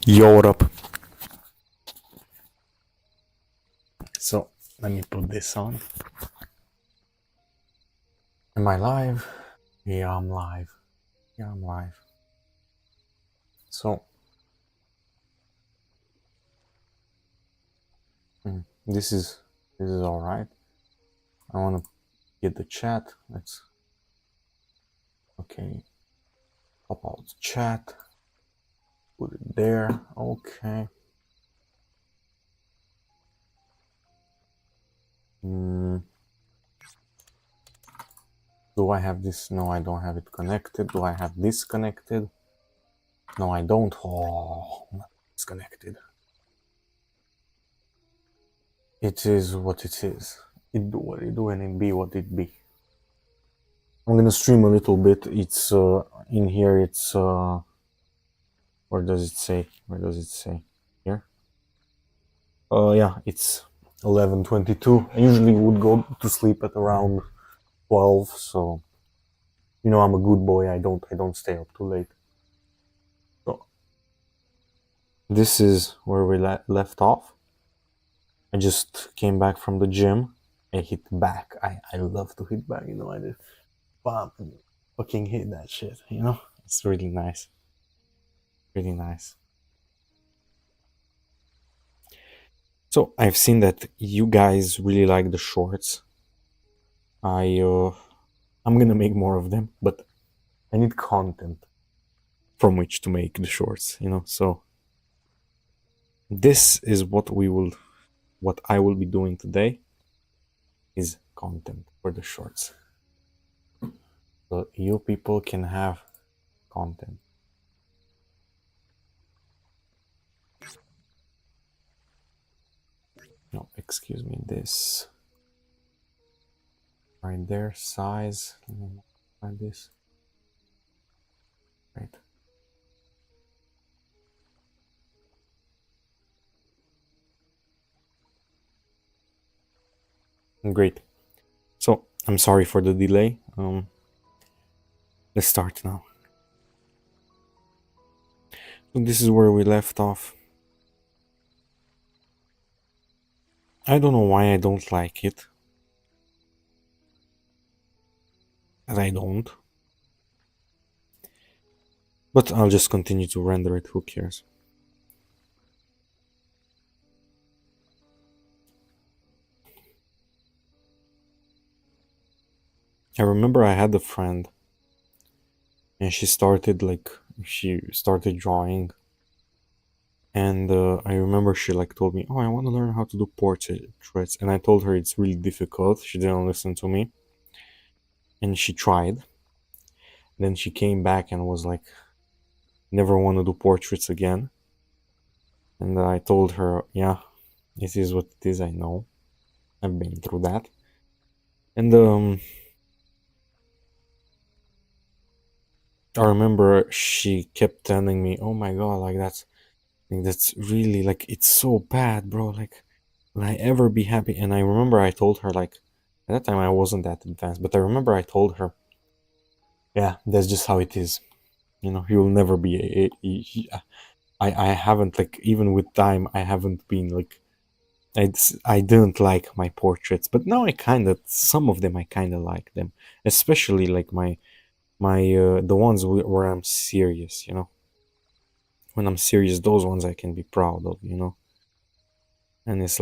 Yo, what up? So, let me put this on. Am I live? Yeah, I'm live. Yeah, I'm live. So, this is all right. I want to get the chat. Let's okay. Pop out the chat. Put it there. Okay. Do I have this? No, I don't have it connected. Do I have this connected? No, I don't. Oh, it's connected. It is what it is. It do what it do and it be what it be. I'm gonna stream a little bit. It's in here. It's where does it say? Where does it say? Here. Yeah, it's 11:22. I usually would go to sleep at around 12. So, you know, I'm a good boy. I don't stay up too late. So, this is where we left off. I just came back from the gym. I hit back. I love to hit back. You know, I just bump and fucking hit that shit. You know, it's really nice. Really nice. So I've seen that you guys really like the shorts. I'm gonna make more of them, but I need content from which to make the shorts, you know. So this is what I will be doing today is content for the shorts. So you people can have content. No, excuse me, this right there, size, like this, right. Great. So I'm sorry for the delay. Let's start now. So this is where we left off. I don't know why I don't like it. And I don't. But I'll just continue to render it, who cares? I remember I had a friend and she started drawing, and I remember she told me, oh, I want to learn how to do portraits, and I told her it's really difficult. She didn't listen to me, and she tried. Then she came back and was like, never want to do portraits again. And I told her, yeah, it is what it is. I know, I've been through that. And I remember she kept telling me, oh my god, that's really, it's so bad, bro, will I ever be happy? And I remember I told her, at that time I wasn't that advanced, but I remember I told her, yeah, that's just how it is, you know, you'll never be I haven't, even with time, I haven't been I didn't like my portraits, but now some of them I kind of like them, especially my the ones where I'm serious, you know. When I'm serious, those ones I can be proud of, you know. And it's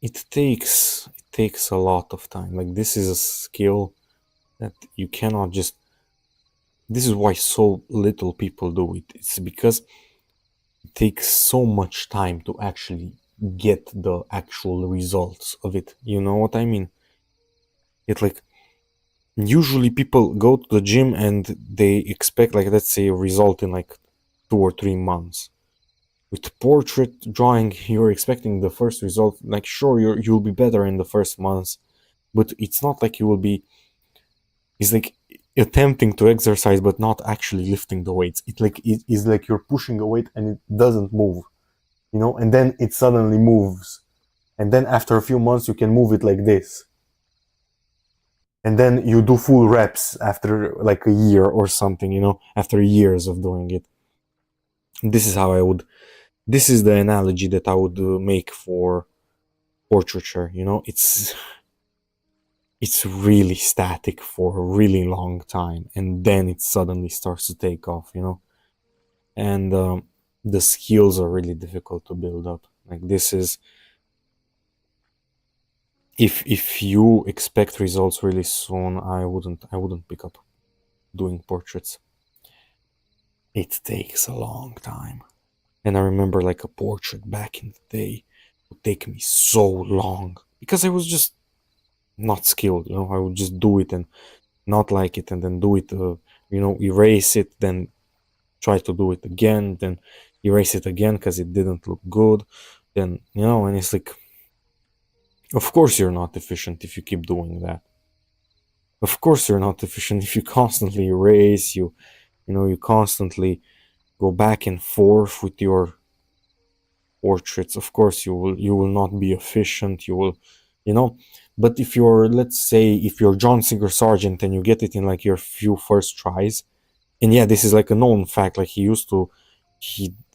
it takes a lot of time. This is a skill that you cannot just, this is why so little people do it. It's because it takes so much time to actually get the actual results of it. You know what I mean? It usually people go to the gym and they expect, let's say, a result in 2 or 3 months. With portrait drawing, you're expecting the first result. Sure, you'll be better in the first months, but it's not like you will be. It's attempting to exercise but not actually lifting the weights. It is like you're pushing a weight and it doesn't move, you know, and then it suddenly moves, and then after a few months you can move it like this. and then you do full reps after like a year or something, you know, after years of doing it. This is how I would, this is the analogy that I would make for portraiture, you know. It's really static for a really long time, and then it suddenly starts to take off, you know. And the skills are really difficult to build up. Like this is, if you expect results really soon, I wouldn't pick up doing portraits. It takes a long time. And I remember like a portrait back in the day would take me so long because I was just not skilled, you know. I would just do it and not like it, and then do it, you know, erase it, then try to do it again, then erase it again because it didn't look good. Then, you know, and it's like, of course you're not efficient if you keep doing that. Of course you're not efficient if you constantly erase, you know, you constantly go back and forth with your portraits. Of course you will not be efficient, you will, you know. But if you're, let's say if you're John Singer Sargent and you get it in like your few first tries, and yeah, this is like a known fact, like he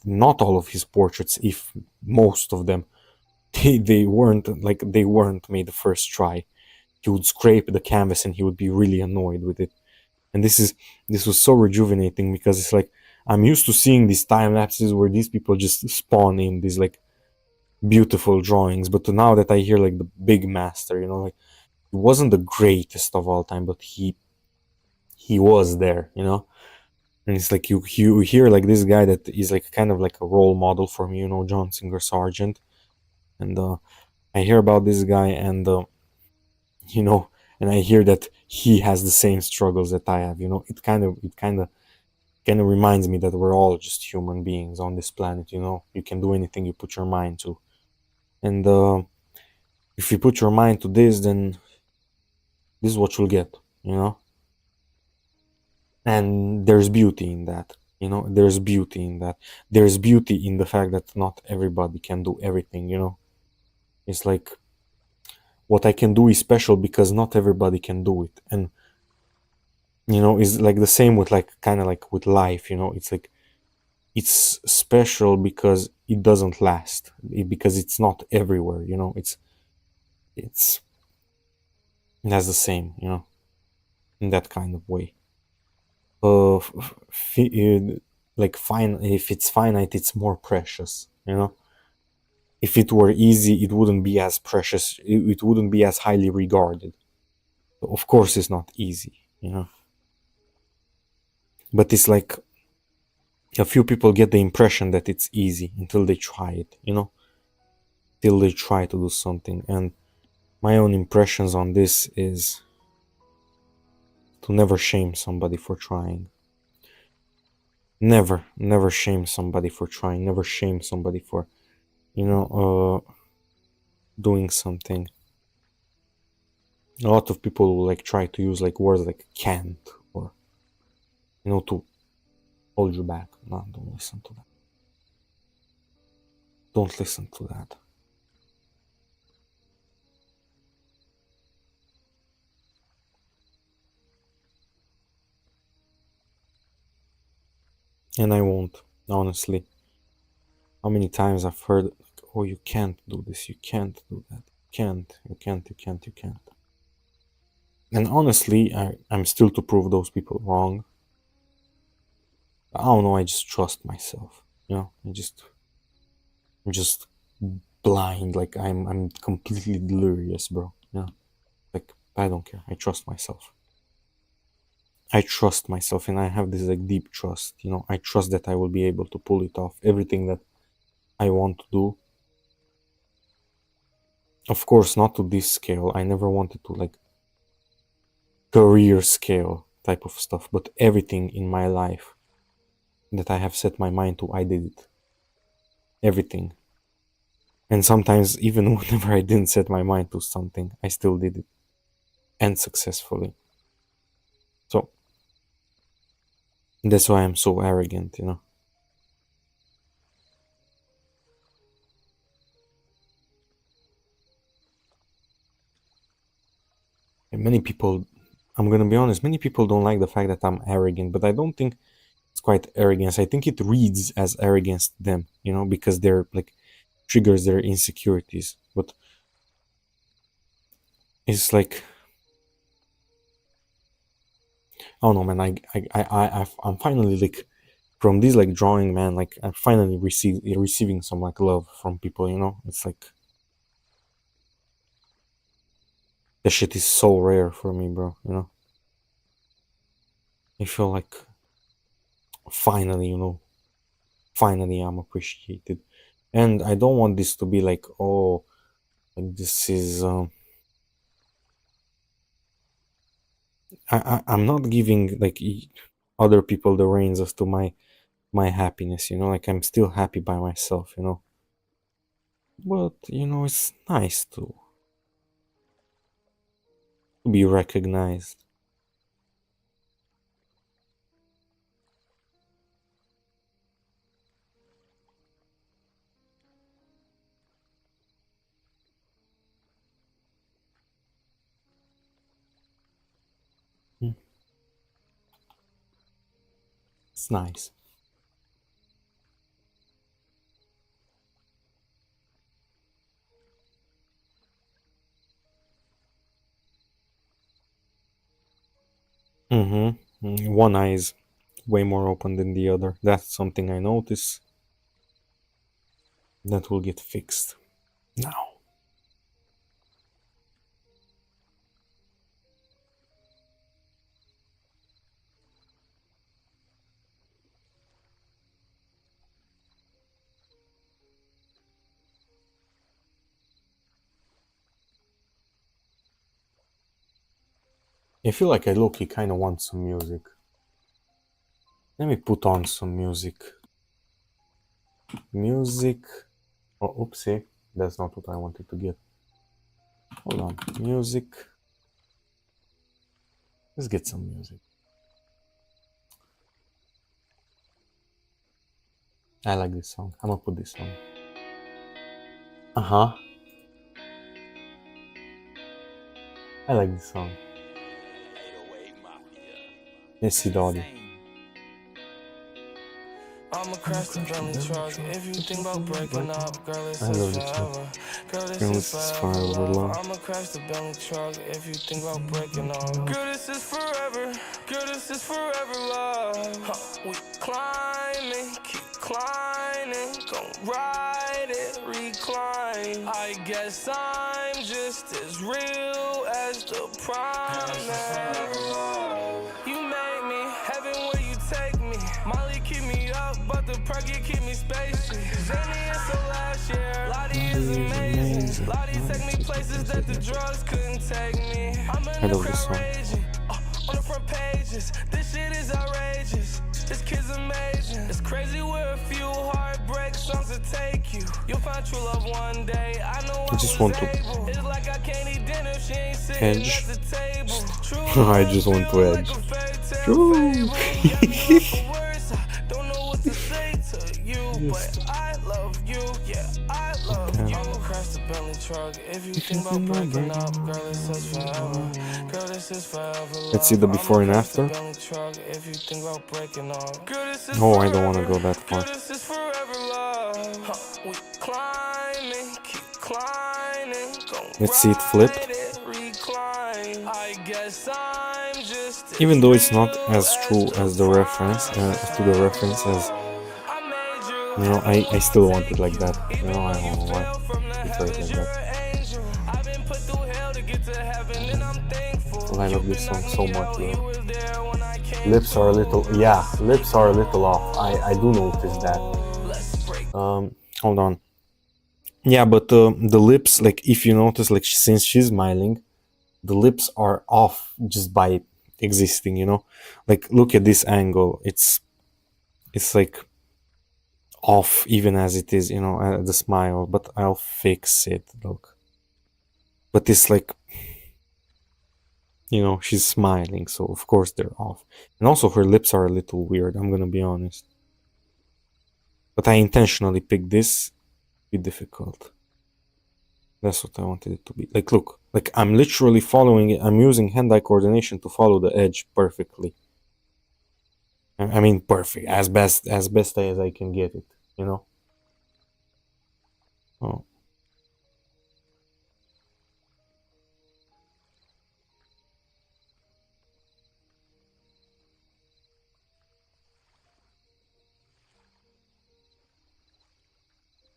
not all of his portraits, if most of them, they weren't made the first try. He would scrape the canvas and he would be really annoyed with it. And this was so rejuvenating because it's like I'm used to seeing these time lapses where these people just spawn in these like beautiful drawings. But now that I hear like the big master, you know, like he wasn't the greatest of all time, but he was there, you know. And it's like you hear like this guy that is like kind of like a role model for me, you know, John Singer Sargent. And I hear about this guy, and you know, and I hear that he has the same struggles that I have, you know. It kind of reminds me that we're all just human beings on this planet, you know. You can do anything you put your mind to. And if you put your mind to this, then this is what you'll get, you know. And there's beauty in that, you know. There's beauty in that. There's beauty in the fact that not everybody can do everything, you know. It's like what I can do is special because not everybody can do it. And you know, is like the same with like kind of like with life, you know. It's like it's special because it doesn't last, because it's not everywhere, you know. It's that's the same, you know, in that kind of way. Like fine, if it's finite, it's more precious, you know. If it were easy, it wouldn't be as precious, it wouldn't be as highly regarded. Of course it's not easy, you know. But it's like a few people get the impression that it's easy until they try it, you know, till they try to do something. And my own impressions on this is to never shame somebody for trying. Never shame somebody for trying. Never shame somebody for, you know, doing something. A lot of people will like try to use like words like can't, or, you know, to hold you back. No, don't listen to that. Don't listen to that. And I won't, honestly. How many times I've heard, like, oh, you can't do this, you can't do that, you can't. And honestly, I'm still to prove those people wrong. I don't know, I just trust myself. You know, I'm just blind, like I'm completely delirious, bro. You know, like I don't care. I trust myself. I trust myself, and I have this like deep trust. You know, I trust that I will be able to pull it off. Everything that I want to do. Of course, not to this scale. I never wanted to like career scale type of stuff, but everything in my life that I have set my mind to, I did it. Everything. And sometimes, even whenever I didn't set my mind to something, I still did it. And successfully. So, that's why I'm so arrogant, you know. And many people I'm gonna be honest, many people don't like the fact that I'm arrogant, but I don't think it's quite arrogance. I think it reads as arrogance to them, you know, because they're like triggers their insecurities. But it's like, oh no, man, I'm finally like from this like drawing, man. Like I'm finally receiving some like love from people, you know. It's like the shit is so rare for me, bro. You know, I feel like finally, you know, finally I'm appreciated, and I don't want this to be like, oh, like this is. I'm not giving like other people the reins as to my happiness, you know, like I'm still happy by myself, you know. But you know, it's nice to be recognized. Mm, it's nice. One eye is way more open than the other. That's something I notice. That will get fixed now. I feel like I low-key kind of want some music. Let me put on some music. Music. Oh, oopsie. That's not what I wanted to get. Hold on. Music. Let's get some music. I like this song. I'm gonna put this on. Uh-huh. I like this song. Let's see Dottie. I'ma crash the Bentley truck. If you think about breaking up, girl, this I is love this song. forever. Girl, this Girl, is this is forever forever love. love. I'ma crash the Bentley truck. If you think about breaking up, girl, this is forever. Girl, this is forever love. We climbing, keep climbing, gon' ride it, recline. I guess I'm just as real as the promise. You make me heaven where you take me. Molly keep me up, but the perky keep me spacey. Zanny is so last year. Lottie is amazing. Lottie take me places that the drugs couldn't take me. I'm in the crowd raging, on the front pages. This shit is outrageous. This kid's amazing. It's crazy where a few heartbreak songs will take you. You'll find true love one day. I know I just want to it's like I can't eat dinner if she ain't sitting edge. at the table. I just want to edge. True. Don't know what to say to you, but I love you, yeah, I love you. I'ma crash the Bentley truck. If you think about breaking up, girl, this is forever. Girl, this is forever. Let's see the before and after. If you think about breaking up, girl, this is Oh, I don't want to go that far. girl, this is forever love. We climbing, keep climbing. Let's see it flipped. I guess I'm just Even though it's not as true as the reference, to the reference as, you know, I still want it like that. You know, I don't know why. It's right like that. I love this song so much, you know. Lips are a little, yeah, lips are a little off. I do notice that. Hold on. Yeah, but the lips, like if you notice, like since she's smiling, the lips are off just by existing, you know. Like look at this angle. It's like off even as it is, you know, the smile. But I'll fix it. Look. But it's like, you know, she's smiling, so of course they're off. And also her lips are a little weird, I'm gonna be honest. But I intentionally picked this. Be difficult. That's what I wanted it to be. Like, look, like I'm literally following it. I'm using hand-eye coordination to follow the edge perfectly. I mean, perfect, as best as I can get it. You know. Oh.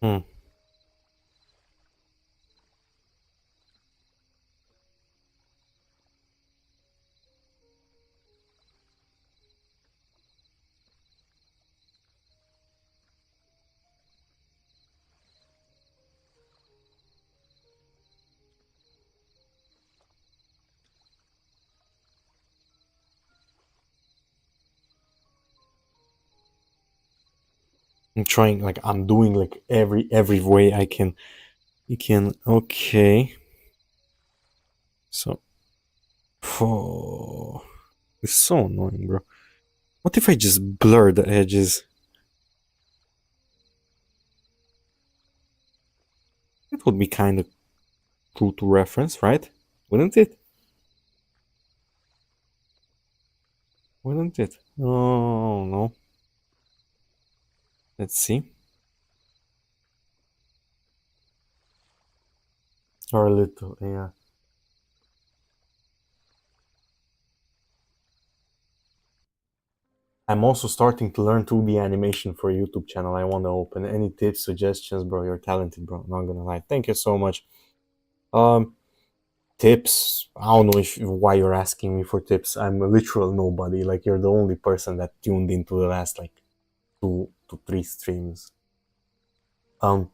Hmm. I'm trying, like I'm doing like every way I can. You can. Okay. So. Oh, it's so annoying, bro. What if I just blur the edges? It would be kind of cool to reference, right? Wouldn't it? Wouldn't it? Oh no. Let's see. Or a little, yeah. I'm also starting to learn 2D animation for a YouTube channel I want to open. Any tips, suggestions, bro? You're talented, bro. Not gonna lie. Thank you so much. Um, Tips. I don't know if why you're asking me for tips. I'm a literal nobody. Like you're the only person that tuned into the last like 2 to 3 streams. Um,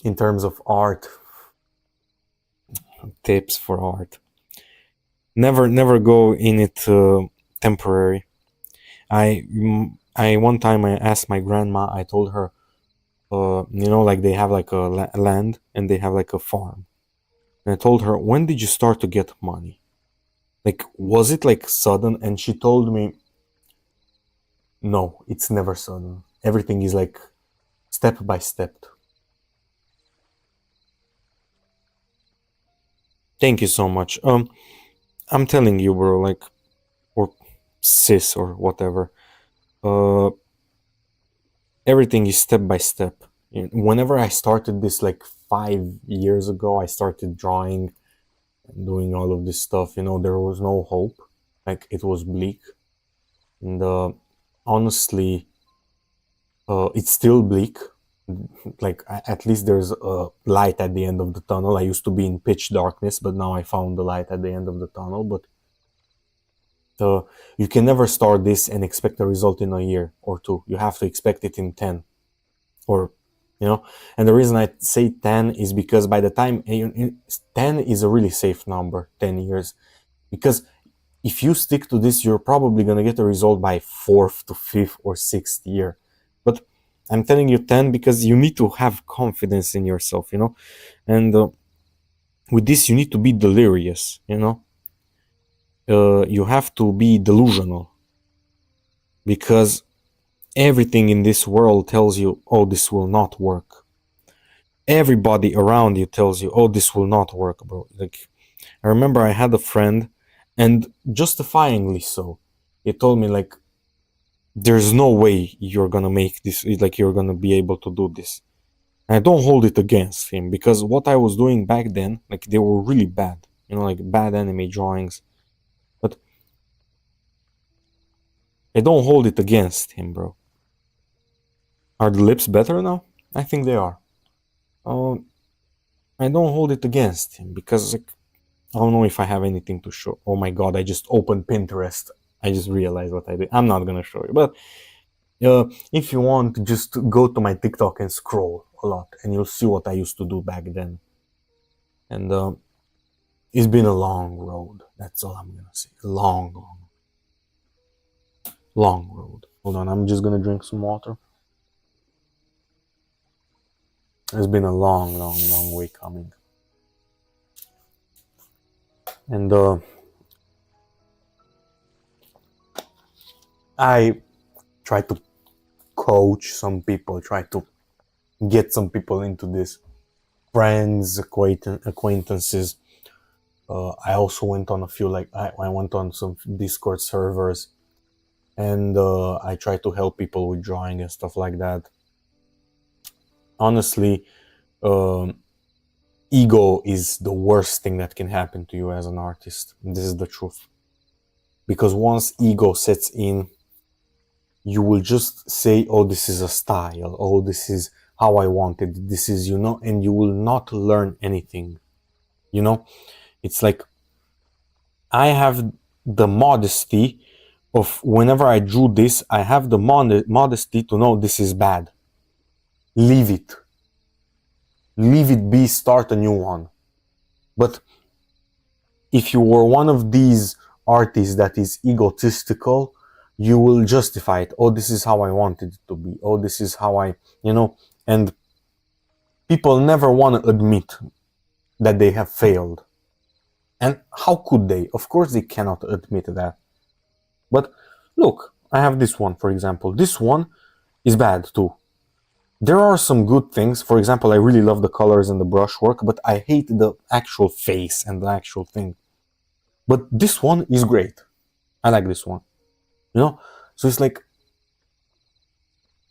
in terms of art, tips for art. Never go in it temporary. I one time I asked my grandma. I told her, like they have like a land and they have like a farm. And I told her, when did you start to get money? Like, was it like sudden? And she told me, no, it's never sudden. Everything is like step by step. Thank you so much. I'm telling you, bro, like, or sis or whatever. Uh, Everything is step by step. Whenever I started this like 5 years ago, I started drawing and doing all of this stuff. There was no hope. Like it was bleak, and honestly, it's still bleak. Like at least there's a light at the end of the tunnel. I used to be in pitch darkness, but now I found the light at the end of the tunnel. But you can never start this and expect a result in a year or two. You have to expect it in 10, or and the reason I say 10 is because by the time 10 is a really safe number, 10 years, because if you stick to this, you're probably going to get a result by fourth to fifth or sixth year. But I'm telling you 10 because you need to have confidence in yourself, and with this you need to be delirious, you have to be delusional, because everything in this world tells you, oh, this will not work. Everybody around you tells you, oh, this will not work, bro. Like, I remember I had a friend, and justifyingly so, he told me, like, there's no way you're gonna make this, like, you're gonna be able to do this. And I don't hold it against him, because what I was doing back then, like, they were really bad, like bad anime drawings. But I don't hold it against him, bro. Are the lips better now? I think they are. Um, I don't hold it against him because, like, I don't know if I have anything to show. Oh my god, I just opened Pinterest. I just realized what I did. I'm not gonna show you, but if you want, just go to my TikTok and scroll a lot, and you'll see what I used to do back then. And it's been a long road. That's all I'm gonna say. Long road. Hold on, I'm just gonna drink some water. It's been a long way coming. And I try to coach some people, try to get some people into this. friends, acquaintances. I also went on a few, like I went on some Discord servers, and I try to help people with drawing and stuff like that. Honestly, um, ego is the worst thing that can happen to you as an artist. This is the truth. Because once ego sets in, you will just say, oh, this is a style, oh, this is how I want it, this is, and you will not learn anything. It's like, I have the modesty of, whenever I drew this, I have the modesty to know this is bad. Leave it. Leave it be, start a new one. But if you were one of these artists that is egotistical, you will justify it. Oh, this is how I wanted it to be. Oh, this is how and people never want to admit that they have failed. And how could they? Of course they cannot admit that. But look, I have this one, for example. This one is bad too. There are some good things. For example, I really love the colors and the brushwork, but I hate the actual face and the actual thing. But this one is great. I like this one. So it's like,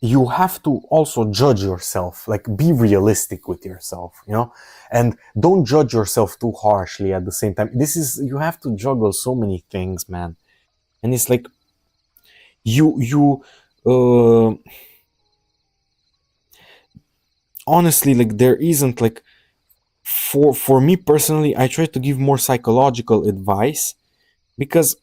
you have to also judge yourself, like be realistic with yourself, and don't judge yourself too harshly at the same time. You have to juggle so many things, man. And it's like, you honestly, like, there isn't, like, for me personally, I try to give more psychological advice, because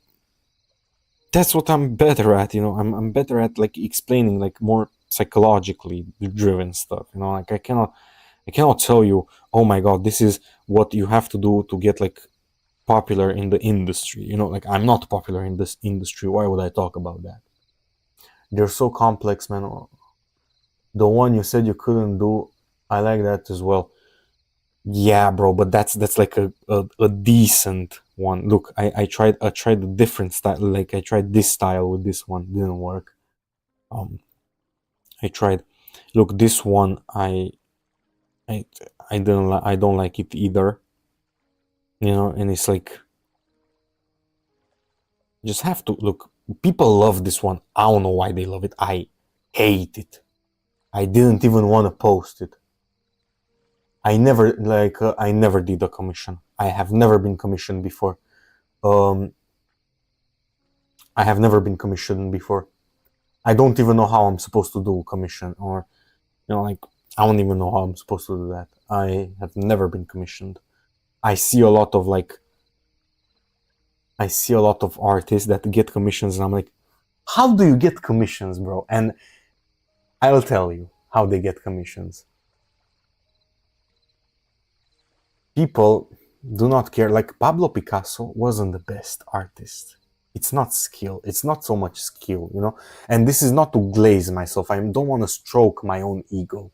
that's what I'm better at. I'm better at, like, explaining, like, more psychologically driven stuff. Like, I cannot tell you, oh my god, this is what you have to do to get, like, popular in the industry. Like, I'm not popular in this industry. Why would I talk about that? They're so complex, man. The one you said you couldn't do, I like that as well. Yeah, bro, but that's like a decent one. Look, I tried a different style. Like, I tried this style with this one, didn't work. I tried. Look, this one, I I don't like it either. And it's like, just have to look. People love this one. I don't know why they love it. I hate it. I didn't even want to post it. I never did a commission. I have never been commissioned before. I have never been commissioned before. I don't even know how I'm supposed to do a commission, or like, I don't even know how I'm supposed to do that. I have never been commissioned. I see a lot of artists that get commissions, and I'm like, how do you get commissions, bro? And I'll tell you how they get commissions. People do not care. Like, Pablo Picasso wasn't the best artist. It's not skill. It's not so much skill, And this is not to glaze myself. I don't want to stroke my own ego.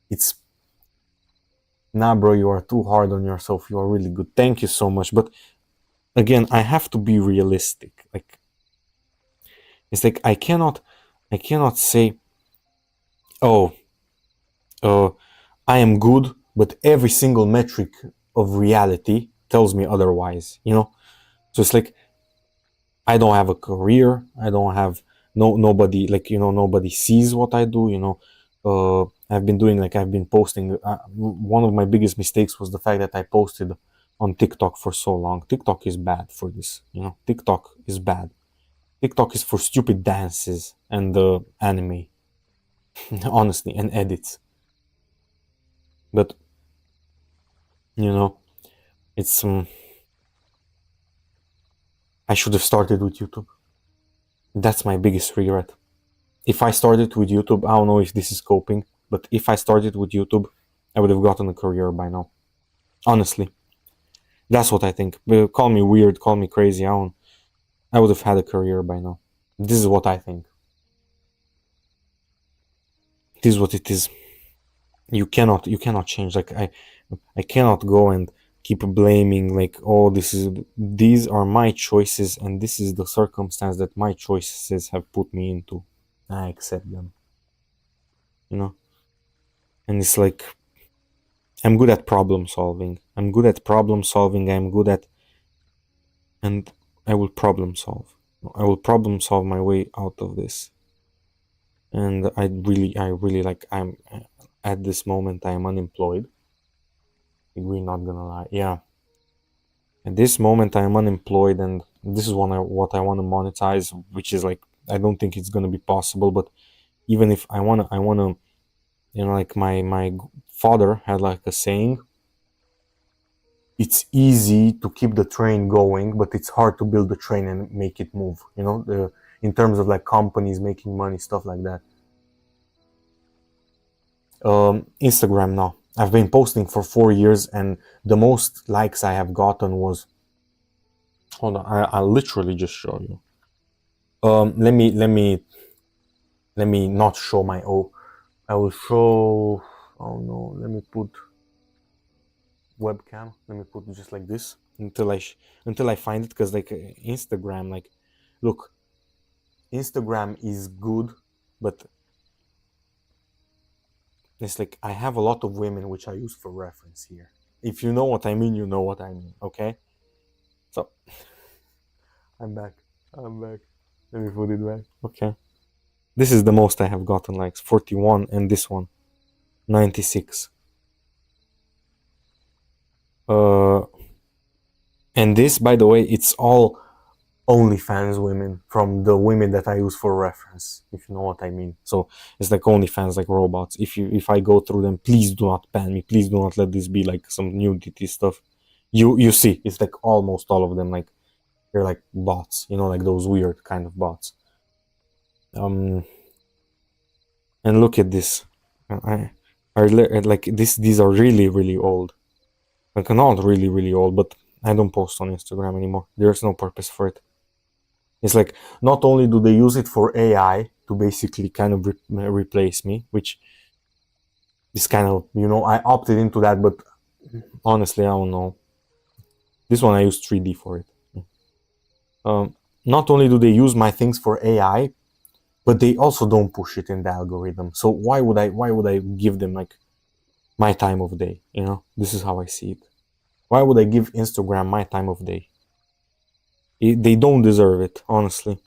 It's, nah, bro, you are too hard on yourself. You are really good. Thank you so much. But again, I have to be realistic. Like, it's like, I cannot say, oh, I am good, but every single metric of reality tells me otherwise, So it's like, I don't have a career. I don't have nobody, like, nobody sees what I do, I've been posting. One of my biggest mistakes was the fact that I posted on TikTok for so long. TikTok is bad for this, TikTok is bad. TikTok is for stupid dances and anime, honestly, and edits. But, it's, I should have started with YouTube. That's my biggest regret. If I started with YouTube, I don't know if this is coping, but if I started with YouTube, I would have gotten a career by now. Honestly. That's what I think. Call me weird, call me crazy. I would have had a career by now. This is what I think. This is what it is. You cannot change. Like, I cannot go and keep blaming, like, oh, these are my choices, and this is the circumstance that my choices have put me into. I accept them. And it's like, I'm good at problem solving. I'm good at problem solving. I'm good at, and I will problem solve. I will problem solve my way out of this. And I really like, I'm at this moment, I am unemployed. We're not gonna lie. Yeah. At this moment, I am unemployed, and this is what I want to monetize, which is like, I don't think it's gonna be possible, but even if I wanna, like my father had like a saying, it's easy to keep the train going, but it's hard to build the train and make it move, in terms of like companies making money, stuff like that. Instagram now. I've been posting for 4 years, and the most likes I have gotten was, hold on, I'll literally just show you. Let me not show my I will show, oh no, let me put webcam. Let me put just like this until I find it, because like Instagram, like, look, Instagram is good, but it's like I have a lot of women which I use for reference here. If you know what I mean, you know what I mean, okay? So I'm back. Let me put it back. Okay. This is the most I have gotten likes, 41, and this one, 96. And this, by the way, it's all OnlyFans women, from the women that I use for reference, if you know what I mean. So it's like OnlyFans, like robots. If I go through them, please do not ban me. Please do not let this be like some nudity stuff. You see, it's like almost all of them, like they're like bots, like those weird kind of bots. And look at this. Like this. These are really, really old. Like not really, really old, but I don't post on Instagram anymore. There's no purpose for it. It's like, not only do they use it for AI to basically kind of replace me, which is kind of, I opted into that, but honestly, I don't know. This one I use 3D for it. Not only do they use my things for AI, but they also don't push it in the algorithm. So why would I give them like my time of day? This is how I see it. Why would I give Instagram my time of day? They don't deserve it, honestly.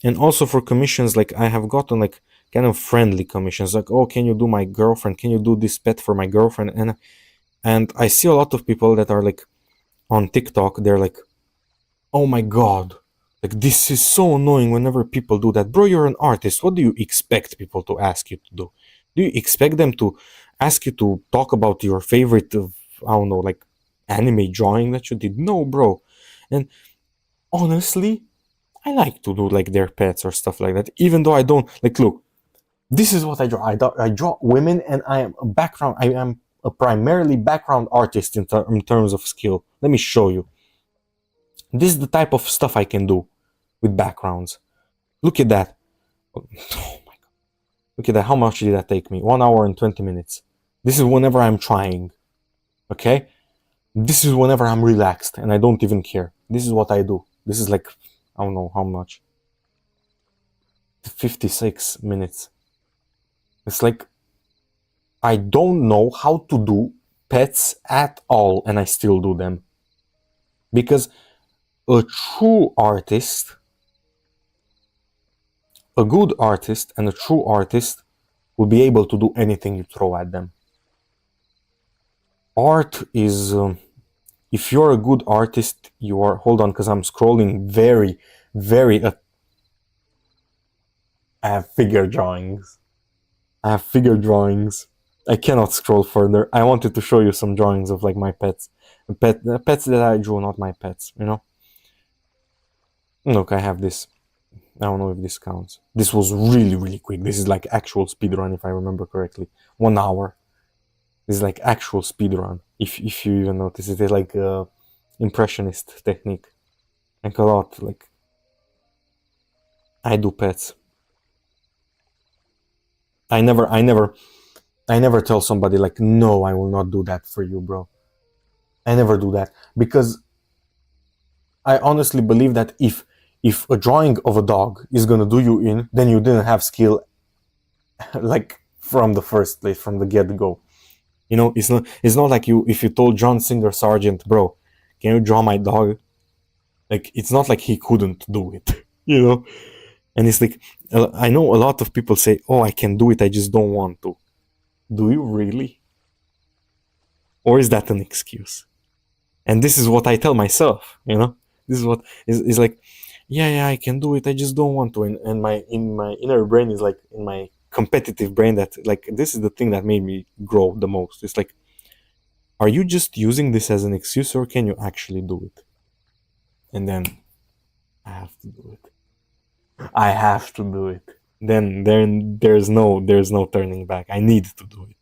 And also for commissions, like I have gotten like kind of friendly commissions, like, oh, can you do my girlfriend? Can you do this pet for my girlfriend? And I see a lot of people that are like on TikTok, they're like, oh my god, like this is so annoying whenever people do that. Bro, you're an artist. What do you expect people to ask you to do? Do you expect them to ask you to talk about your favorite, I don't know, like anime drawing that you did? No, bro. And honestly, I like to do like their pets or stuff like that, even though I don't, like, look, this is what I draw. I draw women, and I am a primarily background artist in terms of skill. Let me show you. This is the type of stuff I can do with backgrounds. Look at that. Oh my god. Look at that. How much did that take me? 1 hour and 20 minutes. This is whenever I'm trying. Okay? This is whenever I'm relaxed and I don't even care. This is what I do. This is like, I don't know how much. 56 minutes. It's like, I don't know how to do pets at all, and I still do them. Because a true artist, a good artist and a true artist will be able to do anything you throw at them. Art is, if you're a good artist, you are, hold on, because I'm scrolling very, very, I have figure drawings. I cannot scroll further. I wanted to show you some drawings of like my pets. Pets that I drew, not my pets, Look, I have this. I don't know if this counts. This was really, really quick. This is like actual speedrun, if I remember correctly. 1 hour. This is like actual speedrun, if you even notice it. It's like impressionist technique. Like a lot, like I do pets. I never tell somebody like, no, I will not do that for you, bro. I never do that, because I honestly believe that if a drawing of a dog is gonna do you in, then you didn't have skill like from the first place, from the get-go. You know, it's not like you if you told John Singer Sargent, bro, can you draw my dog? Like, it's not like he couldn't do it, you know. And it's like, I know a lot of people say, oh, I can do it, I just don't want to. Do you really? Or is that an excuse? And this is what I tell myself, you know. This is what is like, yeah, I can do it, I just don't want to. And my in my inner brain is like, in my competitive brain, that like, this is the thing that made me grow the most. It's like, are you just using this as an excuse, or can you actually do it? And then I have to do it. I have to do it. Then there's no turning back. I need to do it.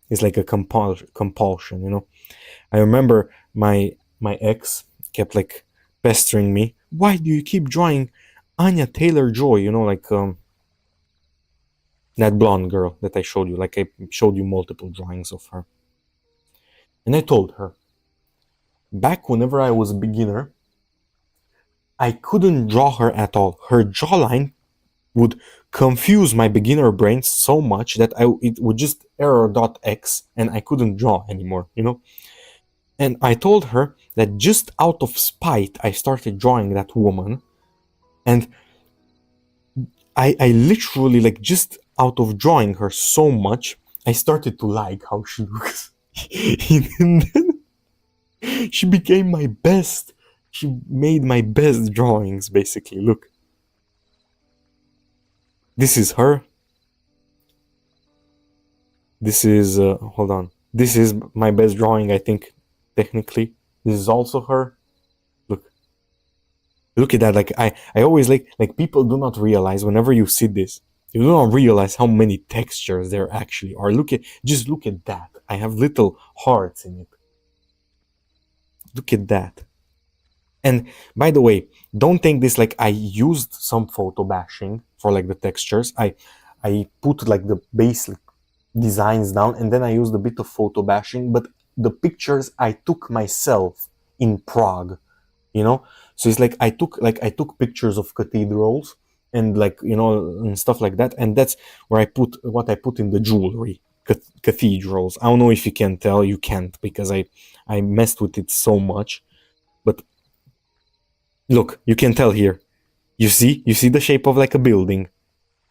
It's like a compulsion, you know. I remember my ex kept like pestering me. Why do you keep drawing Anya Taylor-Joy? You know, like that blonde girl that I showed you. Like, I showed you multiple drawings of her. And I told her, back whenever I was a beginner, I couldn't draw her at all. Her jawline would confuse my beginner brain so much that it would just error.x and I couldn't draw anymore, you know? And I told her that just out of spite, I started drawing that woman. And I literally, like, just out of drawing her so much, I started to like how she looks. And then she became my best. She made my best drawings, basically. Look. This is her. This is, hold on. This is my best drawing, I think, technically. This is also her. Look at that. Like, I always like people do not realize, whenever you see this, you do not realize how many textures there actually are. Just look at that. I have little hearts in it. Look at that. And by the way, don't think this like I used some photo bashing for like the textures. I put like the basic designs down, and then I used a bit of photo bashing, but the pictures I took myself in Prague, you know. So it's like I took pictures of cathedrals and, like, you know, and stuff like that, and that's where I put what I put in the jewelry. Cathedrals. I don't know if you can tell. You can't, because I messed with it so much. But look, you can tell here. You see the shape of like a building.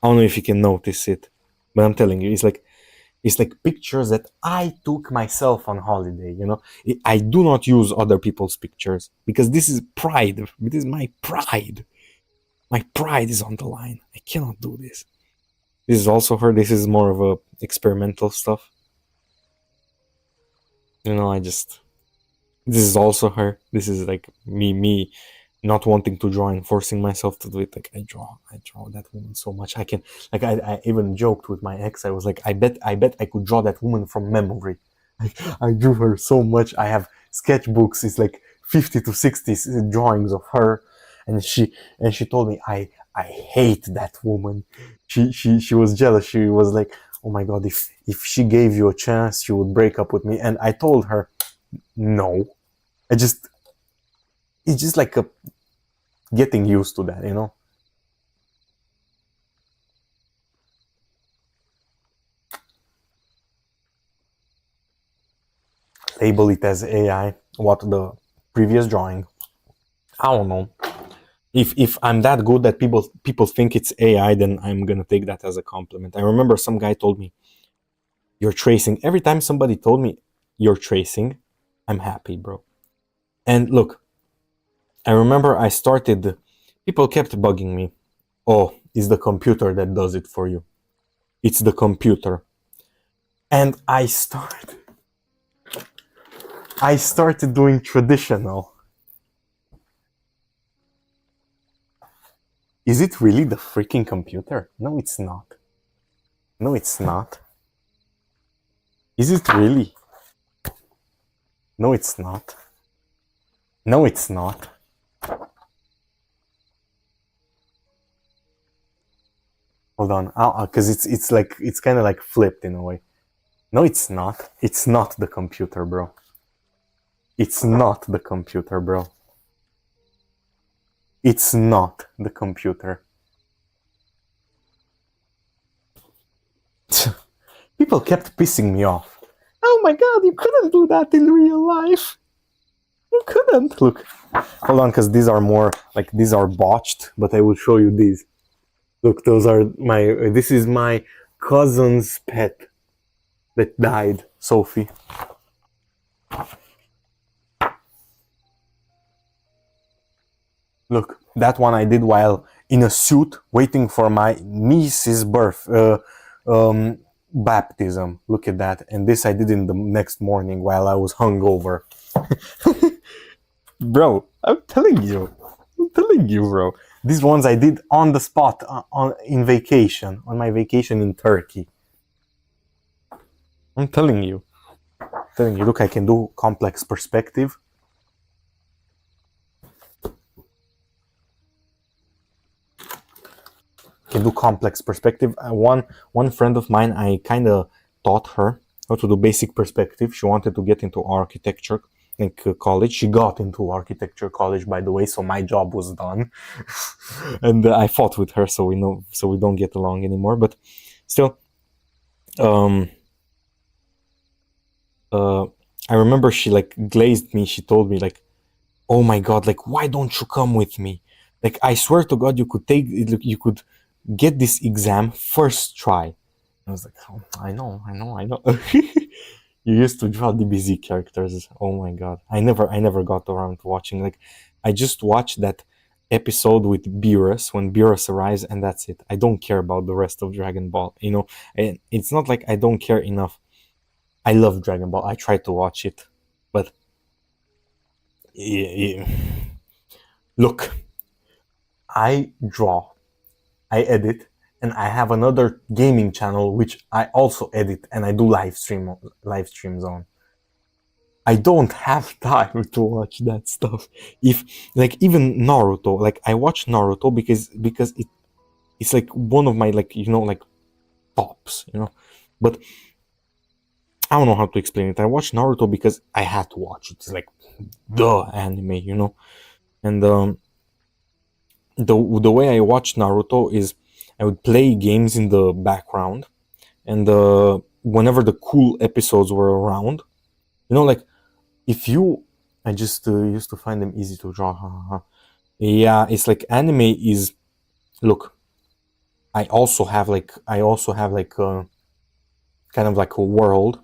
I don't know if you can notice it, but I'm telling you, it's like pictures that I took myself on holiday, you know. I do not use other people's pictures, because this is pride. This is my pride. My pride is on the line. I cannot do this. This is also her. This is more of a experimental stuff. You know, this is also her. This is like me not wanting to draw and forcing myself to do it. Like, I draw that woman so much. I can, like, I even joked with my ex. I was like, I bet I could draw that woman from memory. I drew her so much. I have sketchbooks. It's like 50 to 60 drawings of her. And she told me, I hate that woman. She was jealous. She was like, oh my God, if she gave you a chance, she would break up with me. And I told her, no. It's just like getting used to that, you know. Label it as AI. What, the previous drawing? I don't know. If I'm that good that people think it's AI, then I'm gonna take that as a compliment. I remember some guy told me, you're tracing. Every time somebody told me you're tracing, I'm happy, bro. And look, I remember people kept bugging me. Oh, it's the computer that does it for you. It's the computer. And I started doing traditional. Is it really the freaking computer? No, it's not. No, it's not. Is it really? No, it's not. No, it's not. Hold on, because it's like, it's kind of like flipped in a way. No, it's not. It's not the computer, bro. It's not the computer, bro. It's not the computer. People kept pissing me off. Oh my god, you couldn't do that in real life. You couldn't. Look, hold on, because these are more, like, these are botched, but I will show you these. Look, those are this is my cousin's pet that died, Sophie. Look, that one I did while in a suit waiting for my niece's baptism. Look at that. And this I did in the next morning while I was hungover. Bro, I'm telling you, bro. These ones I did on the spot in vacation, on my vacation in Turkey. I'm telling you. Look, I can do complex perspective. Can do complex perspective. One friend of mine, I kind of taught her how to do basic perspective. She wanted to get into architecture, like college. She got into architecture college, by the way, so my job was done. And I fought with her, so we don't get along anymore. But still, I remember she like glazed me. She told me like, "Oh my god, like why don't you come with me? Like I swear to God, you could get this exam first try." I was like, oh, I know. You used to draw DBZ characters. Oh my god, I never got around to watching. Like, I just watched that episode with Beerus when Beerus arrives, and that's it. I don't care about the rest of Dragon Ball. And it's not like I don't care enough. I love Dragon Ball. I try to watch it, but yeah. Look, I draw, I edit, and I have another gaming channel which I also edit and I do live streams on. I don't have time to watch that stuff. If like even Naruto, like I watch Naruto because it's like one of my like tops, But I don't know how to explain it. I watch Naruto because I had to watch it. It's like the anime, And the way I watch Naruto is I would play games in the background, and whenever the cool episodes were around, like if you, I just used to find them easy to draw. Yeah, it's like anime is. Look, I also have like kind of like a world,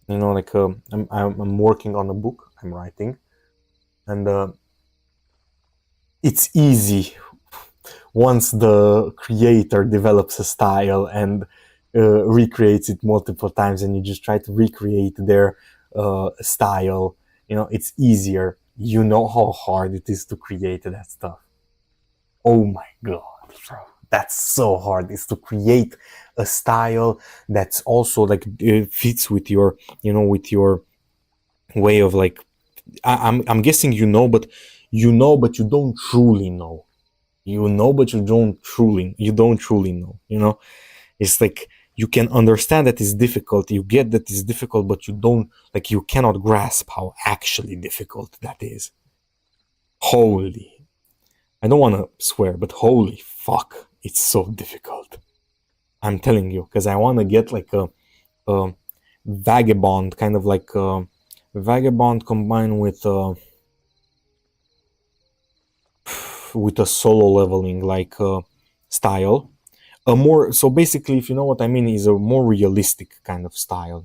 like I'm working on a book I'm writing, and it's easy once the creator develops a style and recreates it multiple times, and you just try to recreate their style. It's easier. You know how hard it is to create that stuff. Oh my god, bro. That's so hard. It's to create a style that's also like fits with your, with your way of like. I'm guessing but you don't truly know. But you don't truly know. It's like you can understand that it's difficult. You get that it's difficult, but you cannot grasp how actually difficult that is. Holy, I don't want to swear, but holy fuck, it's so difficult. I'm telling you, because I want to get like a vagabond, kind of like a vagabond combined with a solo leveling like style. So basically, if you know what I mean, is a more realistic kind of style.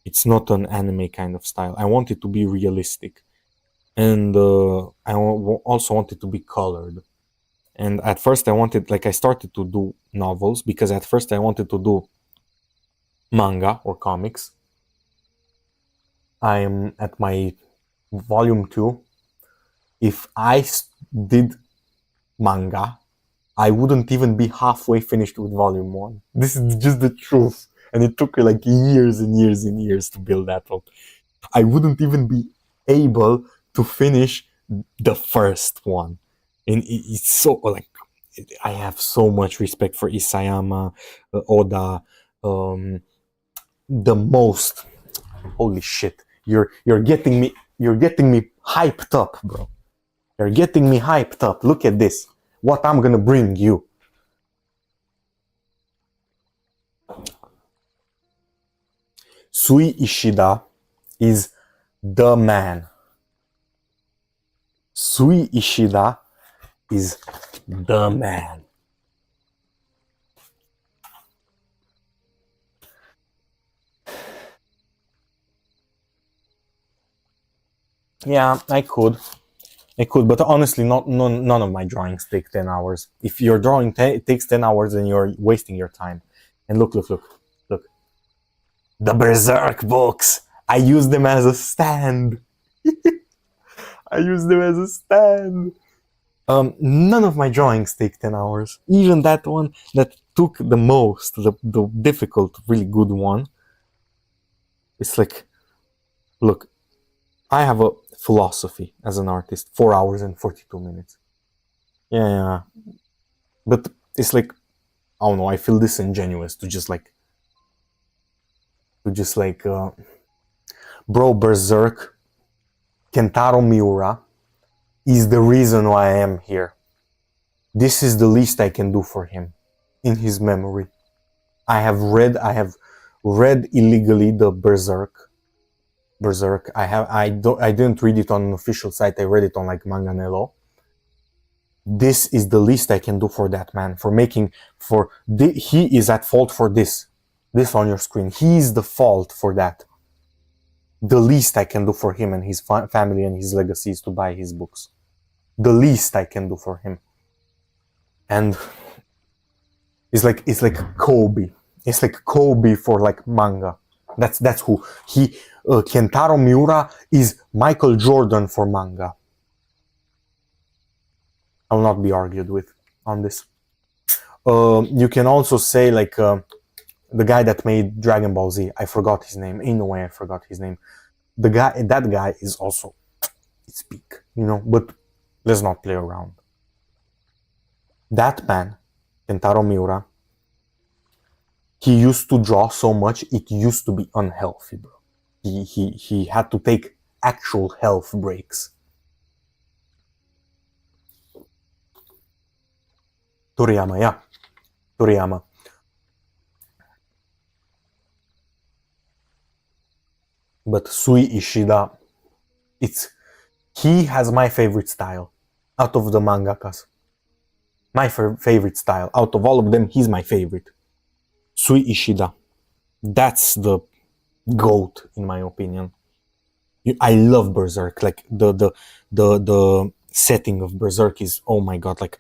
It's not an anime kind of style. I want it to be realistic, and I also want it to be colored. And at first I started to do novels, because at first I wanted to do manga or comics. I'm at my volume 2. If I did manga, I wouldn't even be halfway finished with volume 1. This is just the truth. And it took me like years and years and years to build that up. I wouldn't even be able to finish the first one. And it's so like, I have so much respect for Isayama, Oda, the most. Holy shit. You're getting me hyped up, bro. You're getting me hyped up. Look at this. What I'm gonna bring you. Sui Ishida is the man. Sui Ishida is the man. Yeah, I could, but honestly, none of my drawings take 10 hours. If your drawing takes 10 hours, then you're wasting your time. And look. The Berserk books. I use them as a stand. None of my drawings take 10 hours. Even that one that took the most, the difficult, really good one. It's like, look, I have a philosophy as an artist, 4 hours and 42 minutes. Yeah. But it's like, I don't know, I feel disingenuous to just like, bro, Berserk, Kentaro Miura is the reason why I am here. This is the least I can do for him in his memory. I have read illegally the Berserk. I didn't read it on an official site. I read it on like Manganello. This is the least I can do for that man, he is at fault for this on your screen. He is the fault for that. The least I can do for him and his family and his legacy is to buy his books. The least I can do for him. And it's like Kobe. It's like Kobe for like manga. That's who he. Kentaro Miura is Michael Jordan for manga. I will not be argued with on this. You can also say like the guy that made Dragon Ball Z. I forgot his name. In a way, I forgot his name. That guy is also it's peak, But let's not play around. That man, Kentaro Miura, he used to draw so much it used to be unhealthy, bro. He had to take actual health breaks. Toriyama. But Sui Ishida, he has my favorite style out of the mangakas. My favorite style out of all of them, he's my favorite. Sui Ishida. That's the GOAT in my opinion. I love Berserk. Like the setting of Berserk is, oh my god, like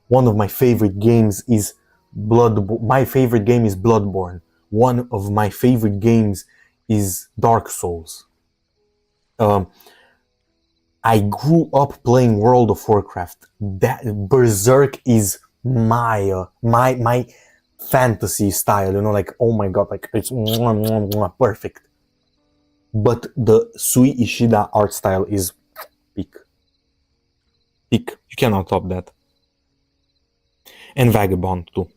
one of my favorite games is my favorite game is Bloodborne. One of my favorite games is Dark Souls. I grew up playing World of Warcraft. That Berserk is my fantasy style, like, oh my god, like it's perfect. But the Sui Ishida art style is peak. You cannot top that. And Vagabond too.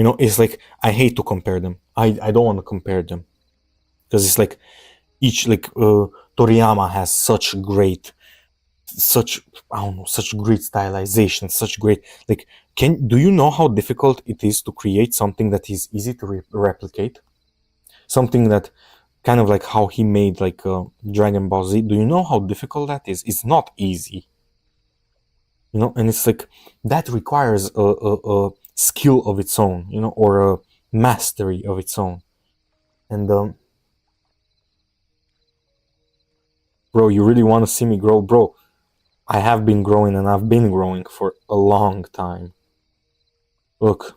It's like, I hate to compare them. I don't want to compare them. Because it's like, Toriyama has such great stylization, such great, like, do you know how difficult it is to create something that is easy to replicate? Something that kind of like how he made like Dragon Ball Z. Do you know how difficult that is? It's not easy. And it's like, that requires a skill of its own, or a mastery of its own. And bro, you really want to see me grow? Bro, I have been growing, and I've been growing for a long time. Look,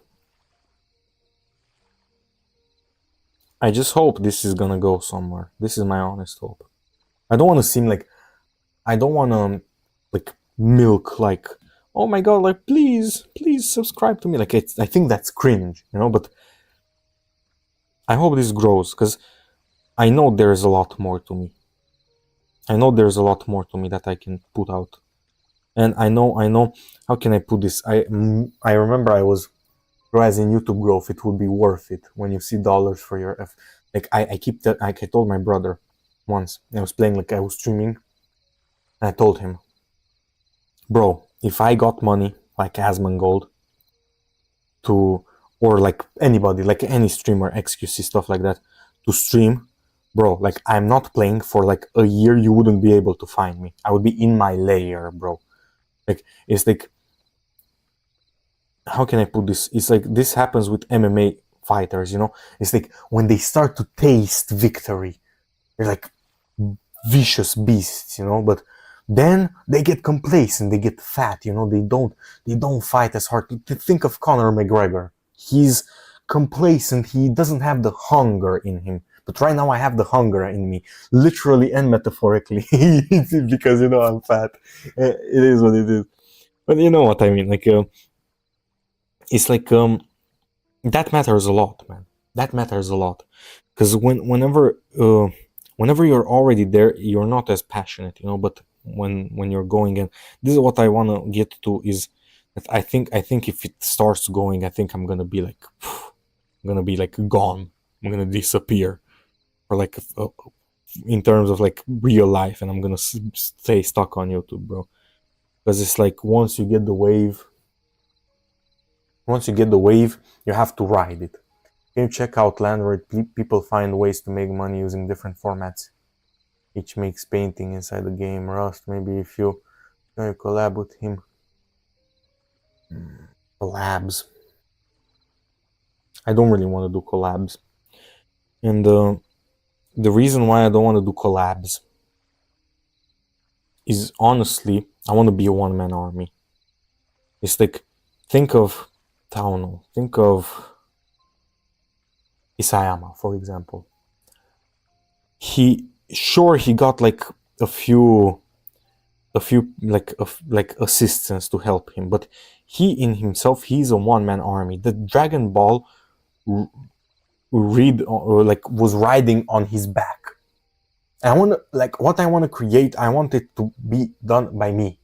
I just hope this is gonna go somewhere. This is my honest hope. I don't want to seem like, I don't want to like milk like, oh my god, like please subscribe to me. Like, I think that's cringe, but I hope this grows, because I know there's a lot more to me. That I can put out. And I know, how can I put this? I remember I was, as in YouTube growth, it would be worth it when you see dollars for your, like, I keep that, I told my brother once, I was playing, like I was streaming, and I told him, bro, if I got money like Asmongold to or like anybody, like any streamer, XQC, stuff like that, to stream, bro, like I'm not playing for like a year, you wouldn't be able to find me. I would be in my lair, bro. Like, it's like, how can I put this? It's like this happens with MMA fighters, you know? It's like when they start to taste victory, they're like vicious beasts, you know? But then they get complacent, they get fat, you know? They don't fight as hard. Think of Conor McGregor. He's complacent, he doesn't have the hunger in him. But right now I have the hunger in me, literally and metaphorically, because, you know, I'm fat. It is what it is. But you know what I mean, like, it's like, that matters a lot, man. That matters a lot, because whenever you're already there, you're not as passionate, you know. But when you're going in, this is what I want to get to, is that I think if it starts going, I think I'm gonna be like, I'm gonna be like gone. I'm gonna disappear, or like, in terms of like real life, and I'm gonna stay stuck on YouTube, bro. Because it's like once you get the wave, you have to ride it. Can you check out Landroid? People find ways to make money using different formats. Each makes painting inside the game. Rust, maybe if you collab with him. Collabs. I don't really want to do collabs. And the reason why I don't want to do collabs is, honestly, I want to be a one-man army. It's like, think of Tauno, think of Isayama, for example. He got like a few like assistants to help him, but he in himself, he's a one-man army. The Dragon Ball was riding on his back. And I want to, like, what I want to create, I want it to be done by me.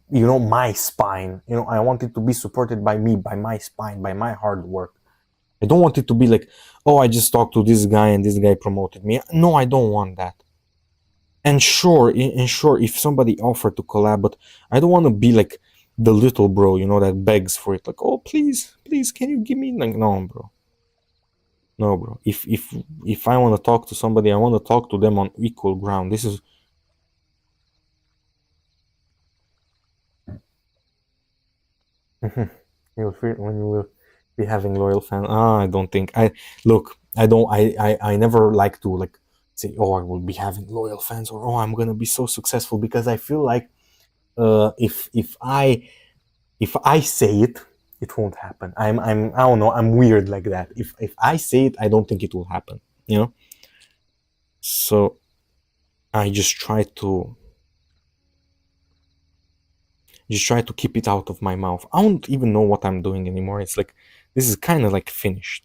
You know, my spine. You know, I want it to be supported by me, by my spine, by my hard work. I don't want it to be like, oh, I just talked to this guy and this guy promoted me. No, I don't want that. And sure, if somebody offered to collab, but I don't want to be like the little bro, you know, that begs for it. Like, oh, please, can you give me? Like, no, bro. No, bro. If I want to talk to somebody, I want to talk to them on equal ground. This is. You'll feel when you will be having loyal fans. I don't think I never like to like say, oh, I will be having loyal fans, or oh, I'm gonna be so successful, because I feel like if I say it, it won't happen. I don't know, I'm weird like that. If I say it, I don't think it will happen, you know. So I just try to keep it out of my mouth. I don't even know what I'm doing anymore. It's like, this is kind of like finished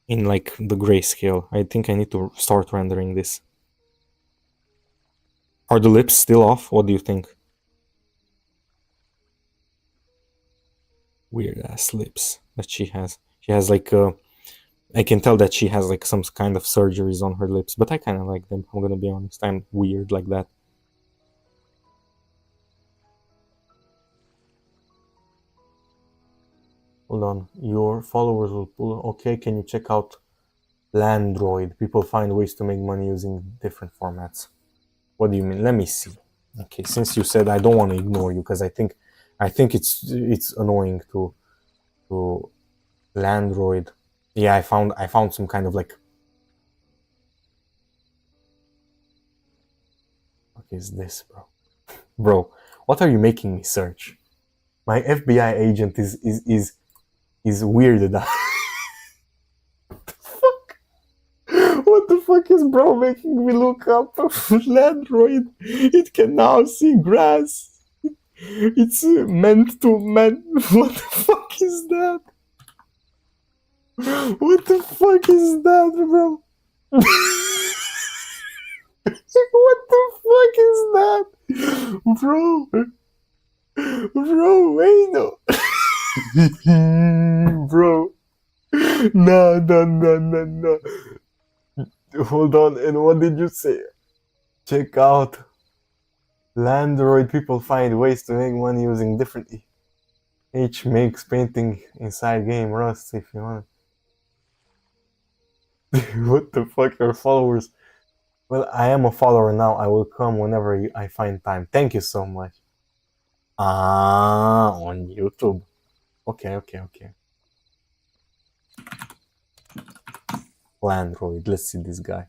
in like the grayscale. I think I need to start rendering this. Are the lips still off? What do you think? Weird ass lips that she has. She has like I can tell that she has like some kind of surgeries on her lips, but I kind of like them. I'm gonna be honest. I'm weird like that. Hold on, your followers will pull. Okay, can you check out Landroid? People find ways to make money using different formats. What do you mean? Let me see. Okay, since you said, I don't want to ignore you, because I think it's annoying to Landroid. Yeah, I found some kind of like. What is this, bro? Bro, what are you making me search? My FBI agent is weirded out. What the fuck is bro making me look up? Landroid. It can now see grass. It's meant to man. What the fuck is that? What the fuck is that, bro? What the fuck is that? Bro, wait, no. Bro. No. Hold on, and what did you say? Check out Landroid. People find ways to make money using different. H makes painting inside game Rust if you want. What the fuck, your followers? Well, I am a follower now. I will come whenever I find time. Thank you so much. Ah, on YouTube. Okay, okay, okay. Landroid. Let's see this guy.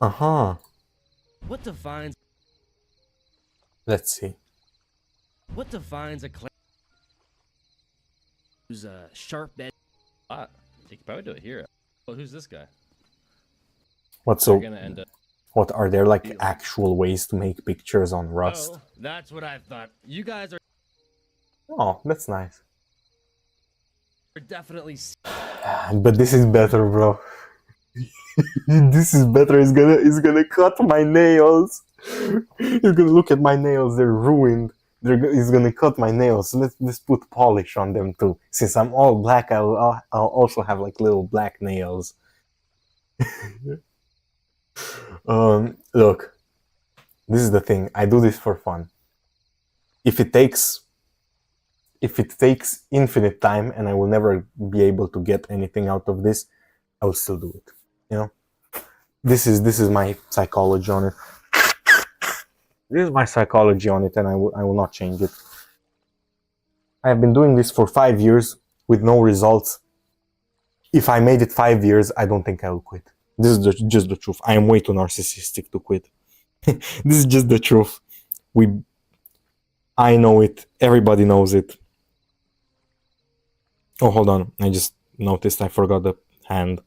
Uh-huh. What defines Let's see. a clay? Who's a sharp edge? You could probably do it here. Well, who's this guy? What's You're so? gonna end up. What are there like actual ways to make pictures on Rust? Oh, that's what I thought. You guys are Oh, that's nice. definitely. But this is better, bro. This is better. It's gonna cut my nails. He's gonna look at my nails. They're ruined. He's gonna cut my nails. So let's put polish on them too. Since I'm all black, I'll also have like little black nails. Look, this is the thing. I do this for fun. If it takes infinite time and I will never be able to get anything out of this, I will still do it. You know, this is my psychology on it. This is my psychology on it, and I will not change it. I have been doing this for 5 years with no results. If I made it 5 years, I don't think I will quit. This is just the truth. I am way too narcissistic to quit. This is just the truth. I know it. Everybody knows it. Oh, hold on. I just noticed I forgot the hand.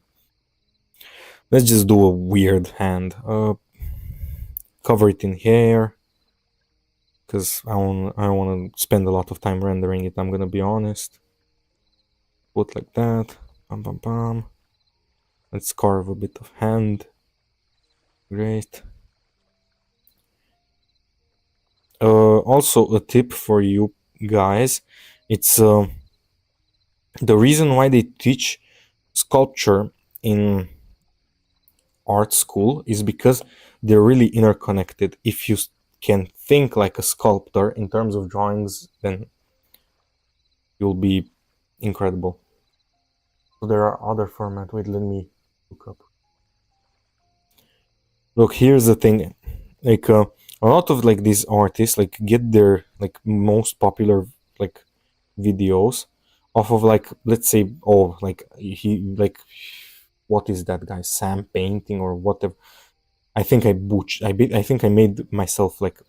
Let's just do a weird hand. Cover it in hair. Because I don't want to spend a lot of time rendering it, I'm gonna be honest. Put like that. Bam, bam, bam. Let's carve a bit of hand. Great. Also a tip for you guys. It's the reason why they teach sculpture in art school is because they're really interconnected. If you can think like a sculptor in terms of drawings, then you'll be incredible. So there are other formats. Wait, let me look up. Look, here's the thing. Like a lot of like these artists like get their like most popular like videos off of like, let's say, oh, like he like, what is that guy, Sam Painting or whatever. I think I made myself look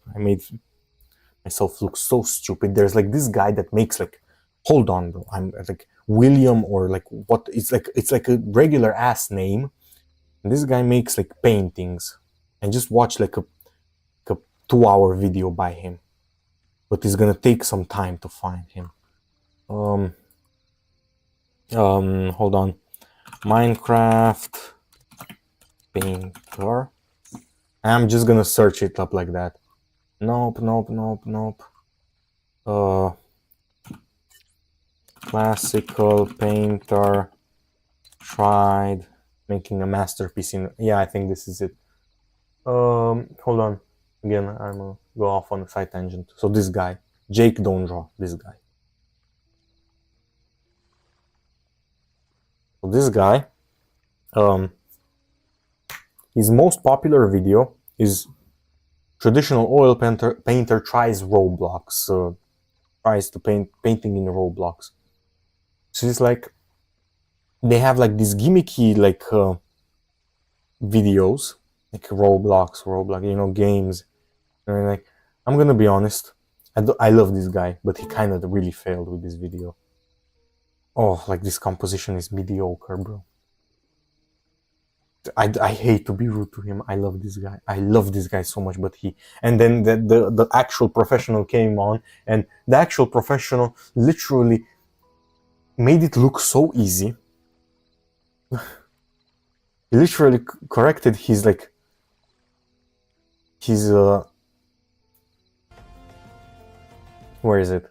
so stupid. There's like this guy that makes like, hold on, bro, I'm like William or like what, it's like a regular ass name. And this guy makes like paintings, and just watch like a 2-hour video by him. But it's gonna take some time to find him. Hold on. Minecraft painter. I'm just gonna search it up like that. Nope. Classical painter tried making a masterpiece in. Yeah, I think this is it. Hold on. Again, I'm gonna go off on a side tangent. So this guy, Jake Don't Draw. This guy. So this guy, his most popular video is traditional oil painter tries Roblox, tries to painting in Roblox. So it's like they have like these gimmicky like videos, like Roblox, you know, games. And like, I'm gonna be honest, I love this guy, but he kind of really failed with this video. Oh, like this composition is mediocre, bro. I hate to be rude to him. I love this guy. I love this guy so much, but and then the actual professional came on, and the actual professional literally made it look so easy. He literally corrected his like his where is it?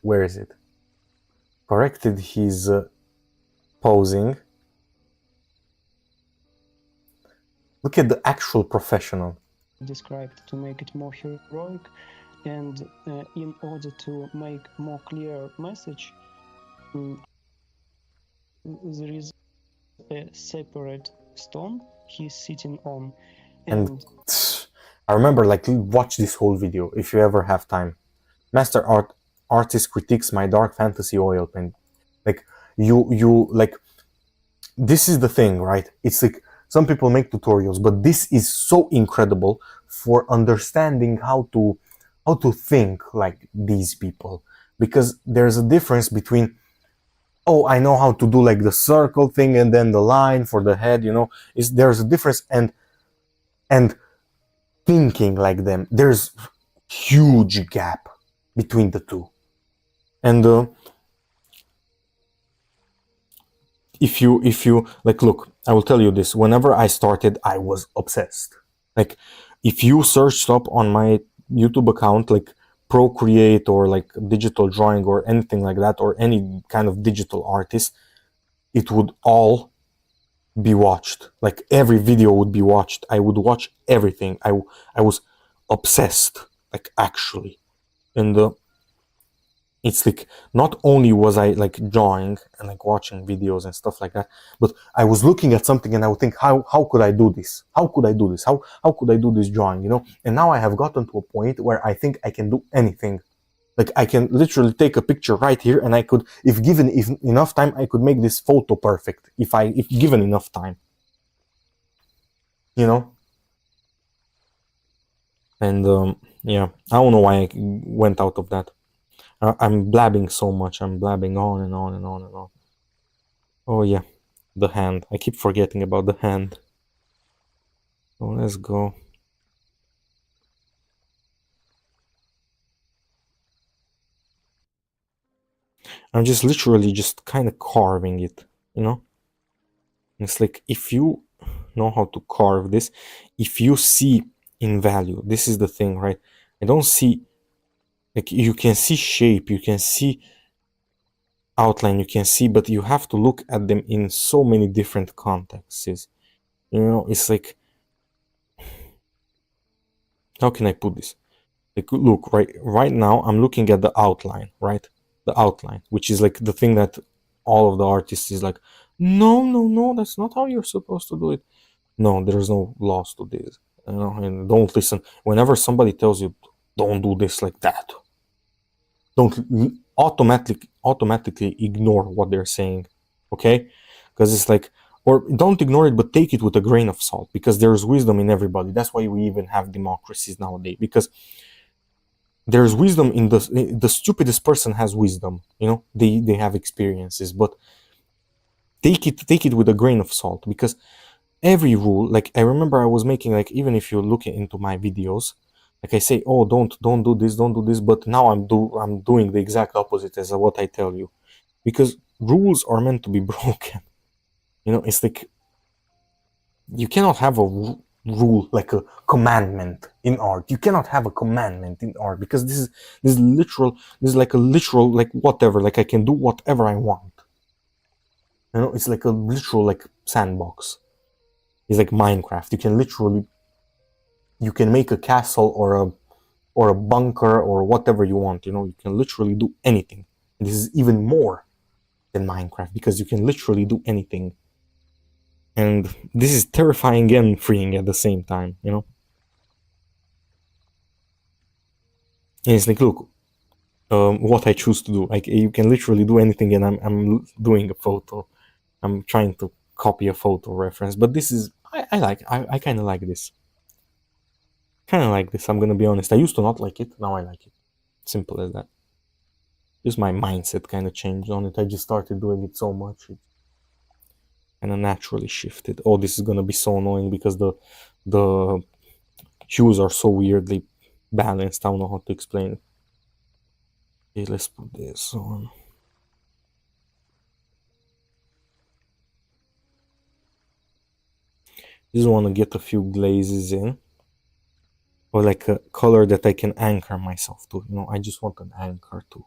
Where is it? Corrected his posing. Look at the actual professional. Described to make it more heroic, And in order to make more clear message, there is a separate stone he's sitting on. And I remember, like, watch this whole video if you ever have time. Master artist critiques my dark fantasy oil paint. Like, you like, this is the thing, right? It's like some people make tutorials, but this is so incredible for understanding how to think like these people, because there's a difference between, oh, I know how to do like the circle thing and then the line for the head, you know, there's a difference, and thinking like them. There's huge gap between the two. And if you like, look, I will tell you this, whenever I started, I was obsessed. Like, if you searched up on my YouTube account like Procreate or like digital drawing or anything like that, or any kind of digital artist, it would all be watched. Like, every video would be watched. I would watch everything. I was obsessed, like, actually. And it's like, not only was I like drawing and like watching videos and stuff like that, but I was looking at something and I would think, how could I do this? How could I do this? How could I do this drawing, you know? And now I have gotten to a point where I think I can do anything. Like, I can literally take a picture right here, and I could, if given enough time, I could make this photo perfect, if given enough time, you know? And yeah, I don't know why I went out of that. I'm blabbing so much. I'm blabbing on and on and on and on. Oh yeah, the hand. I keep forgetting about the hand. So let's go. I'm just literally just kind of carving it, you know? It's like, if you know how to carve this, if you see in value, this is the thing, right? I don't see, like, you can see shape, you can see outline, you can see, but you have to look at them in so many different contexts. You know, it's like, how can I put this? Like, look, right now I'm looking at the outline, right? The outline, which is like the thing that all of the artists is like, no, that's not how you're supposed to do it. No, there's no laws to this, you know, and don't listen. Whenever somebody tells you, don't do this like that, don't automatically ignore what they're saying, okay? Because it's like, or don't ignore it, but take it with a grain of salt, because there's wisdom in everybody. That's why we even have democracies nowadays, because there's wisdom in the stupidest person has wisdom, you know, they have experiences, but take it with a grain of salt, because every rule, like, I remember I was making, like, even if you look into my videos, like, I say, oh, don't do this, but now I'm doing the exact opposite as what I tell you, because rules are meant to be broken, you know. It's like, you cannot have a rule, like a commandment in art. You cannot have a commandment in art, because this is like a literal, like, whatever, like, I can do whatever I want, you know. It's like a literal, like, sandbox. It's like Minecraft. You can make a castle or a bunker or whatever you want, you know. You can literally do anything. And this is even more than Minecraft, because you can literally do anything. And this is terrifying and freeing at the same time, you know. And it's like, look, what I choose to do. Like, you can literally do anything, and I'm doing a photo. I'm trying to copy a photo reference, but this is, I kind of like this. I'm gonna be honest. I used to not like it, now I like it. Simple as that. Just my mindset kind of changed on it. I just started doing it so much, it kind of naturally shifted. Oh, this is gonna be so annoying, because the hues are so weirdly balanced. I don't know how to explain it. Okay, let's put this on. Just want to get a few glazes in, or like a color that I can anchor myself to, you know. I just want an anchor to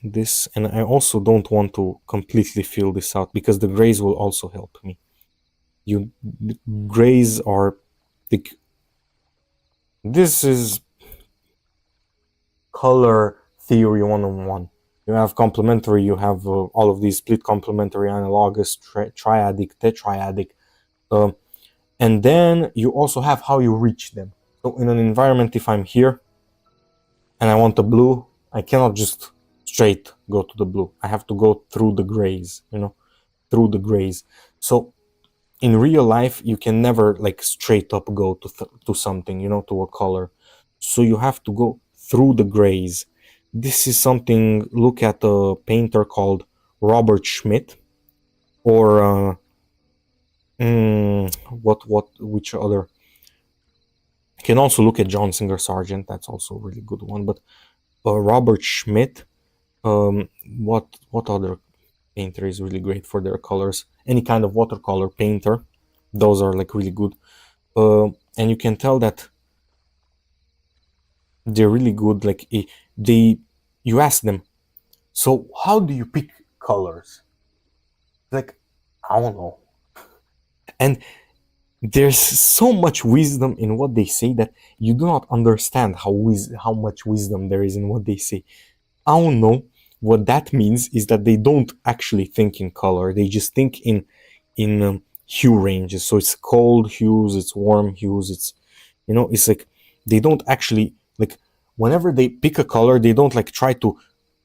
this, and I also don't want to completely fill this out, because the grays will also help me. Grays are like, this is color theory 101. You have complementary, you have all of these split complementary, analogous, triadic, tetradic, and then you also have how you reach them. So in an environment, if I'm here and I want the blue, I cannot just straight go to the blue. I have to go through the grays, you know, through the grays. So in real life, you can never like straight up go to something, you know, to a color. So you have to go through the grays. This is something, look at a painter called Robert Schmidt, or which other? You can also look at John Singer Sargent. That's also a really good one. But Robert Schmidt, what other painter is really great for their colors? Any kind of watercolor painter, those are like really good. And you can tell that they're really good. Like you ask them, so how do you pick colors? Like, I don't know. And there's so much wisdom in what they say that you do not understand how much wisdom there is in what they say. I don't know. What that means is that they don't actually think in color. They just think in hue ranges. So it's cold hues, it's warm hues, it's, you know, it's like they don't actually, like, whenever they pick a color, they don't like try to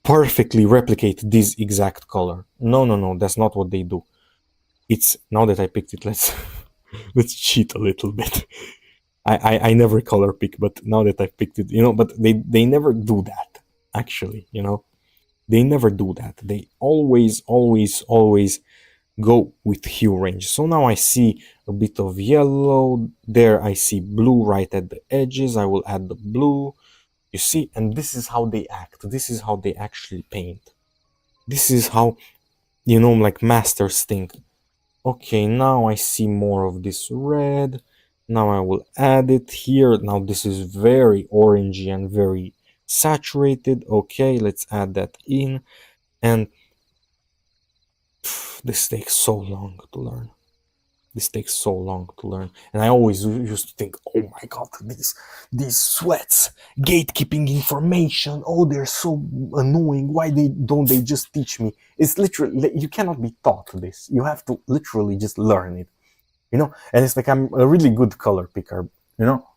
perfectly replicate this exact color. No, that's not what they do. It's, now that I picked it, let's let's cheat a little bit. I never color pick, but now that I picked it, you know, but they never do that, actually, you know. They never do that. They always go with hue range. So now I see a bit of yellow there. I see blue right at the edges. I will add the blue. You see, and this is how they act. This is how they actually paint. This is how, you know, like masters think. Okay, now I see more of this red. Now I will add it here. Now this is very orangey and very saturated. Okay, let's add that in. And this takes so long to learn. This takes so long to learn. And I always used to think, oh my god, these sweats, gatekeeping information, oh, they're so annoying. Why don't they just teach me? It's literally, you cannot be taught this. You have to literally just learn it, you know. And it's like, I'm a really good color picker, you know.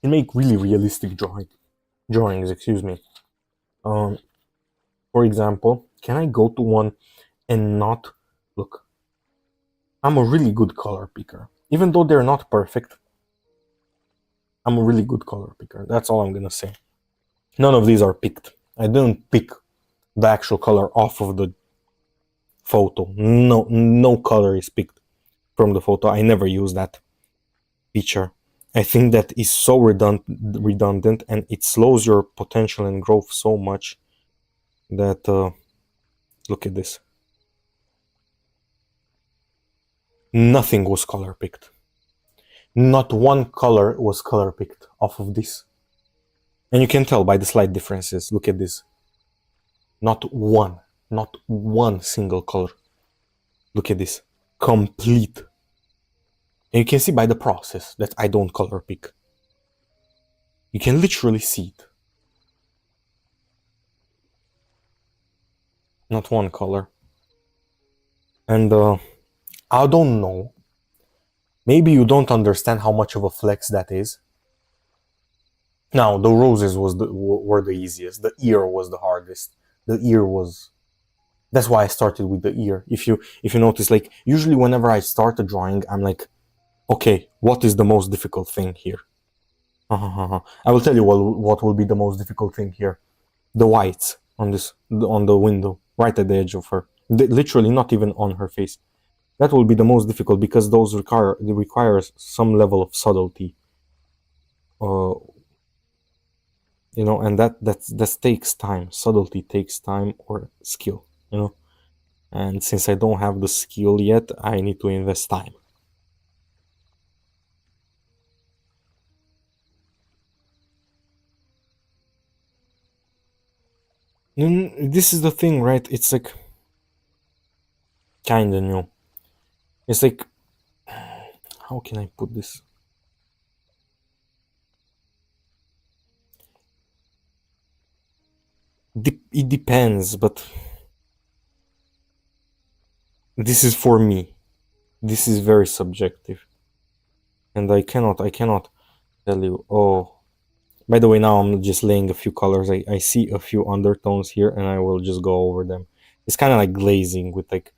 You make really realistic drawings, excuse me. For example, can I go to one and not look? I'm a really good color picker. Even though they're not perfect, I'm a really good color picker. That's all I'm gonna say. None of these are picked. I didn't pick the actual color off of the photo. No color is picked from the photo. I never use that feature. I think that is so redundant, and it slows your potential and growth so much that look at this. Nothing was color picked. Not one color was color picked off of this. And you can tell by the slight differences. Look at this. Not one single color. Look at this. Complete. And you can see by the process that I don't color pick. You can literally see it. Not one color. And I don't know. Maybe you don't understand how much of a flex that is. Now, the roses were the easiest. The ear was the hardest. The ear was... That's why I started with the ear. If you notice, like, usually whenever I start a drawing, I'm like, okay, what is the most difficult thing here? I will tell you what will be the most difficult thing here. The whites on the window, right at the edge of her. Literally not even on her face. That will be the most difficult because those require some level of subtlety. You know, and that takes time. Subtlety takes time or skill, you know. And since I don't have the skill yet, I need to invest time. This is the thing, right? It's like kinda new. It's like, how can I put this? It depends, but this is for me. This is very subjective. And I cannot tell you, oh, by the way, now I'm just laying a few colors. I see a few undertones here, and I will just go over them. It's kind of like glazing with, like,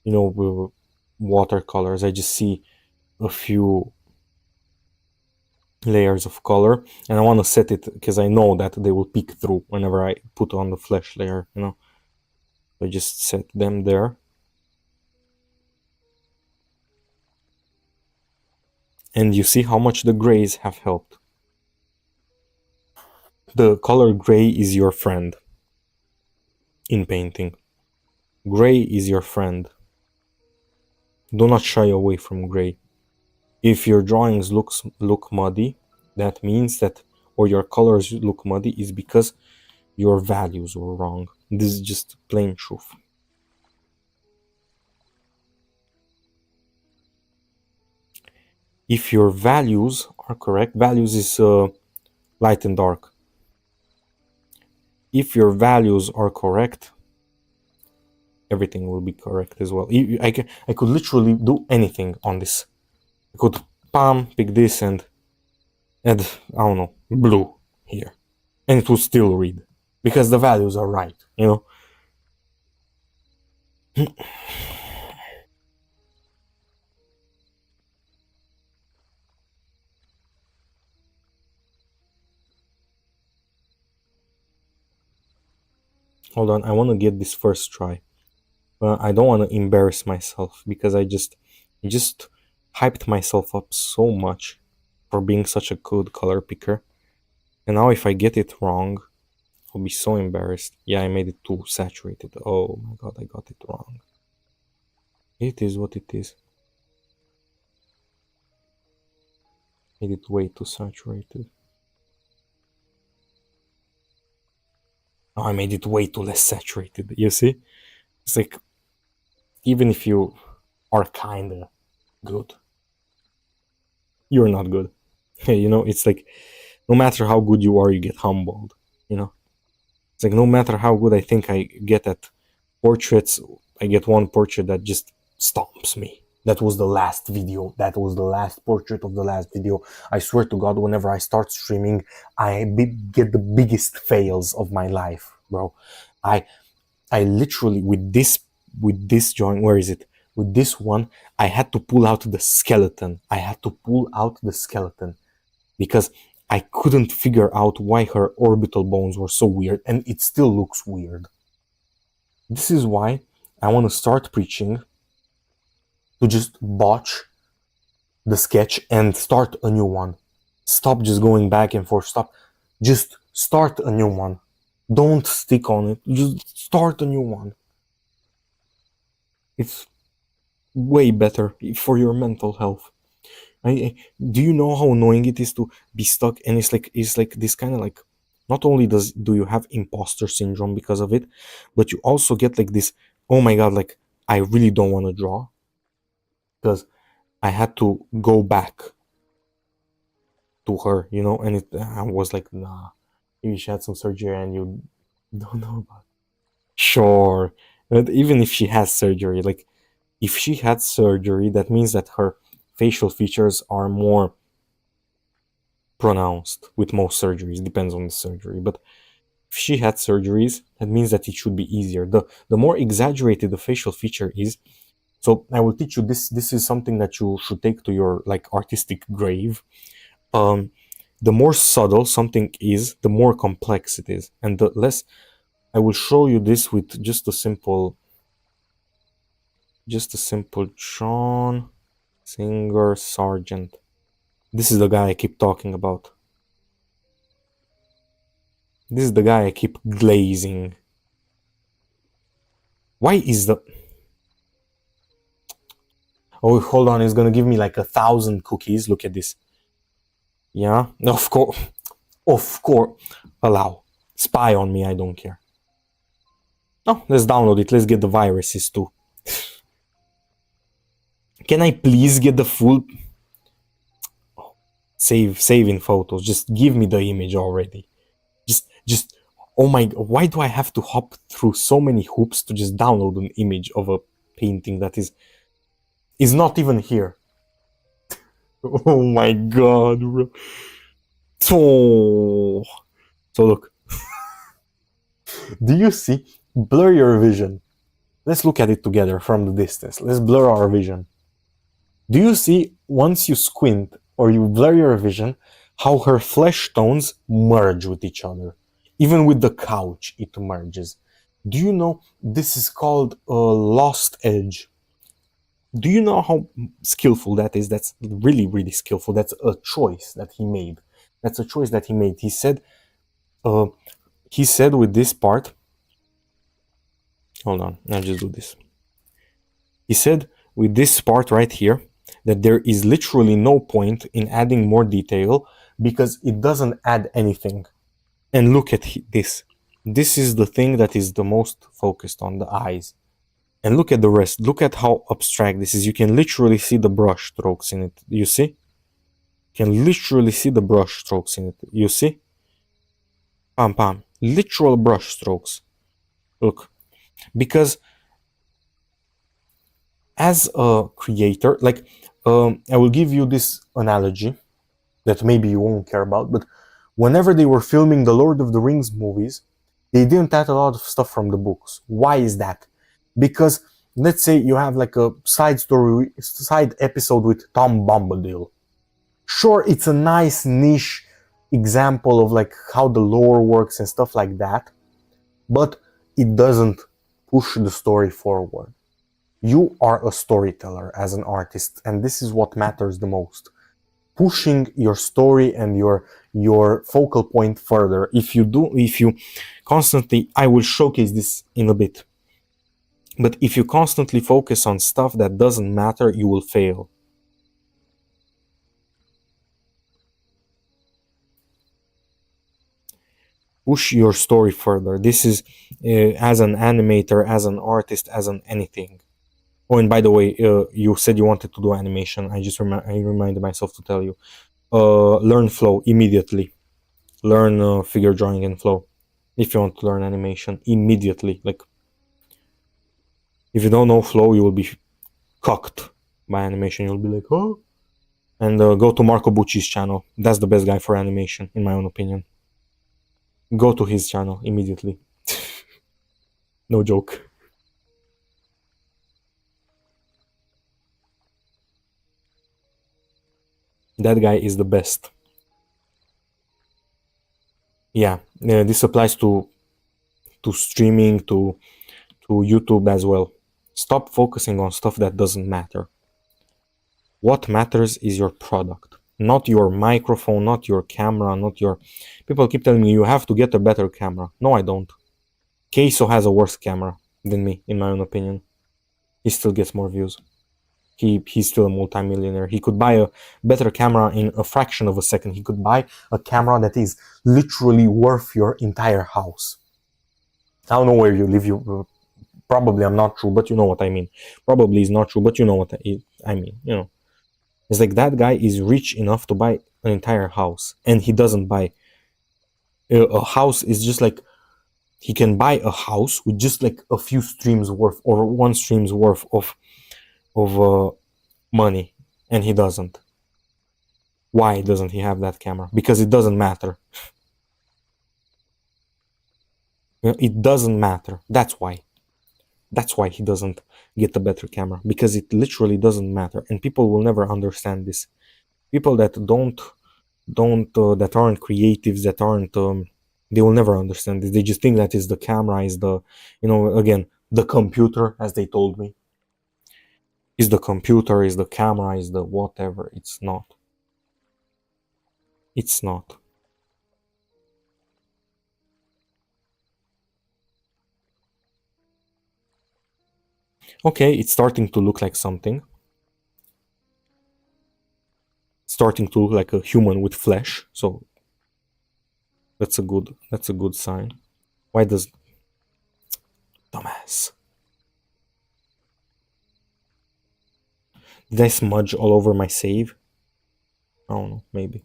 you know, with watercolors. I just see a few layers of color, and I want to set it because I know that they will peek through whenever I put on the flesh layer, you know. I just set them there. And you see how much the grays have helped. The color gray is your friend in painting. Gray is your friend. Do not shy away from gray. If your drawings look muddy, that means that, or your colors look muddy, is because your values were wrong. This is just plain truth. If your values are correct, values is light and dark. If your values are correct, everything will be correct as well. I could literally do anything on this. I could pick this and add, I don't know, blue here, and it will still read because the values are right, you know. Hold on, I want to get this first try, but I don't want to embarrass myself because I just hyped myself up so much for being such a good color picker, and now if I get it wrong, I'll be so embarrassed. Yeah, I made it too saturated. Oh my god, I got it wrong. It is what it is. Made it way too saturated. Oh, I made it way too less saturated. You see? It's like, even if you are kinda good, you're not good. You know, it's like, no matter how good you are, you get humbled, you know? It's like, no matter how good I think I get at portraits, I get one portrait that just stomps me. That was the last video. That was the last portrait of the last video. I swear to God, whenever I start streaming, I get the biggest fails of my life, bro. I literally, with this drawing, where is it? With this one, I had to pull out the skeleton. I had to pull out the skeleton because I couldn't figure out why her orbital bones were so weird, and it still looks weird. This is why I want to start preaching to just botch the sketch and start a new one. Stop just going back and forth. Stop. Just start a new one. Don't stick on it. Just start a new one. It's way better for your mental health. Do you know how annoying it is to be stuck? And it's like this kind of like, not only do you have imposter syndrome because of it, but you also get like this, oh my god, like, I really don't want to draw because I had to go back to her, you know, and I was like, nah, maybe she had some surgery and you don't know about it. Sure, but even if she has surgery, like, if she had surgery, that means that her facial features are more pronounced with most surgeries. Depends on the surgery, but if she had surgeries, that means that it should be easier. The more exaggerated the facial feature is, so I will teach you this. This is something that you should take to your, like, artistic grave. The more subtle something is, the more complex it is, and the less. I will show you this with just a simple John Singer Sargent. This is the guy I keep talking about. This is the guy I keep glazing. Why is the... Oh, hold on, it's gonna give me like 1,000 cookies. Look at this. Yeah, of course. Of course. Allow. Spy on me, I don't care. Oh, let's download it. Let's get the viruses too. Can I please get the full... Save in photos. Just give me the image already. Just Oh my, why do I have to hop through so many hoops to just download an image of a painting that is not even here? Oh my god, bro. So look. Do you see? Blur your vision. Let's look at it together from the distance. Let's blur our vision. Do you see, once you squint or you blur your vision, how her flesh tones merge with each other? Even with the couch, it merges. Do you know this is called a lost edge? Do you know how skillful that is? That's really, really skillful. That's a choice that he made. That's a choice that he made. He said with this part, hold on, I'll just do this. He said with this part right here that there is literally no point in adding more detail because it doesn't add anything. And look at this. This is the thing that is the most focused on, the eyes. And look at the rest. Look at how abstract this is. You can literally see the brush strokes in it. You see? You can literally see the brush strokes in it. You see? Pam pam. Literal brush strokes. Look. Because as a creator, like, I will give you this analogy that maybe you won't care about, but whenever they were filming the Lord of the Rings movies, they didn't add a lot of stuff from the books. Why is that? Because let's say you have like a side episode with Tom Bombadil. Sure, it's a nice niche example of like how the lore works and stuff like that, but it doesn't push the story forward. You are a storyteller as an artist, and this is what matters the most. Pushing your story and your focal point further. If you constantly, I will showcase this in a bit, but if you constantly focus on stuff that doesn't matter, you will fail. Push your story further. This is as an animator, as an artist, as an anything. Oh, and by the way, you said you wanted to do animation. I reminded myself to tell you. Learn flow immediately. Learn figure drawing and flow. If you want to learn animation, immediately. Like, if you don't know flow, you will be cocked by animation. You'll be like, oh. And go to Marco Bucci's channel. That's the best guy for animation, in my own opinion. Go to his channel immediately. No joke. That guy is the best. Yeah, this applies to streaming, to YouTube as well. Stop focusing on stuff that doesn't matter. What matters is your product, not your microphone, not your camera, not your... People keep telling me you have to get a better camera. No, I don't. Queso has a worse camera than me, in my own opinion. He still gets more views. He's still a multimillionaire. He could buy a better camera in a fraction of a second. He could buy a camera that is literally worth your entire house. I don't know where you live. Probably I'm not true, but you know what I mean. Probably is not true, but you know what I mean. You know, it's like that guy is rich enough to buy an entire house, and he doesn't buy a house. Is just like he can buy a house with just like a few streams worth or one stream's worth of money, and he doesn't. Why doesn't he have that camera? Because it doesn't matter. It doesn't matter. That's why he doesn't get a better camera, because it literally doesn't matter, and people will never understand this. People that that aren't creatives, that aren't they will never understand this. They just think that is the camera, is the, again, the computer, as they told me. Is the computer, is the camera, is the whatever. It's not. It's not. Okay, it's starting to look like something. It's starting to look like a human with flesh, so that's a good sign. Why does... Dumbass. Did I smudge all over my save? I don't know, maybe.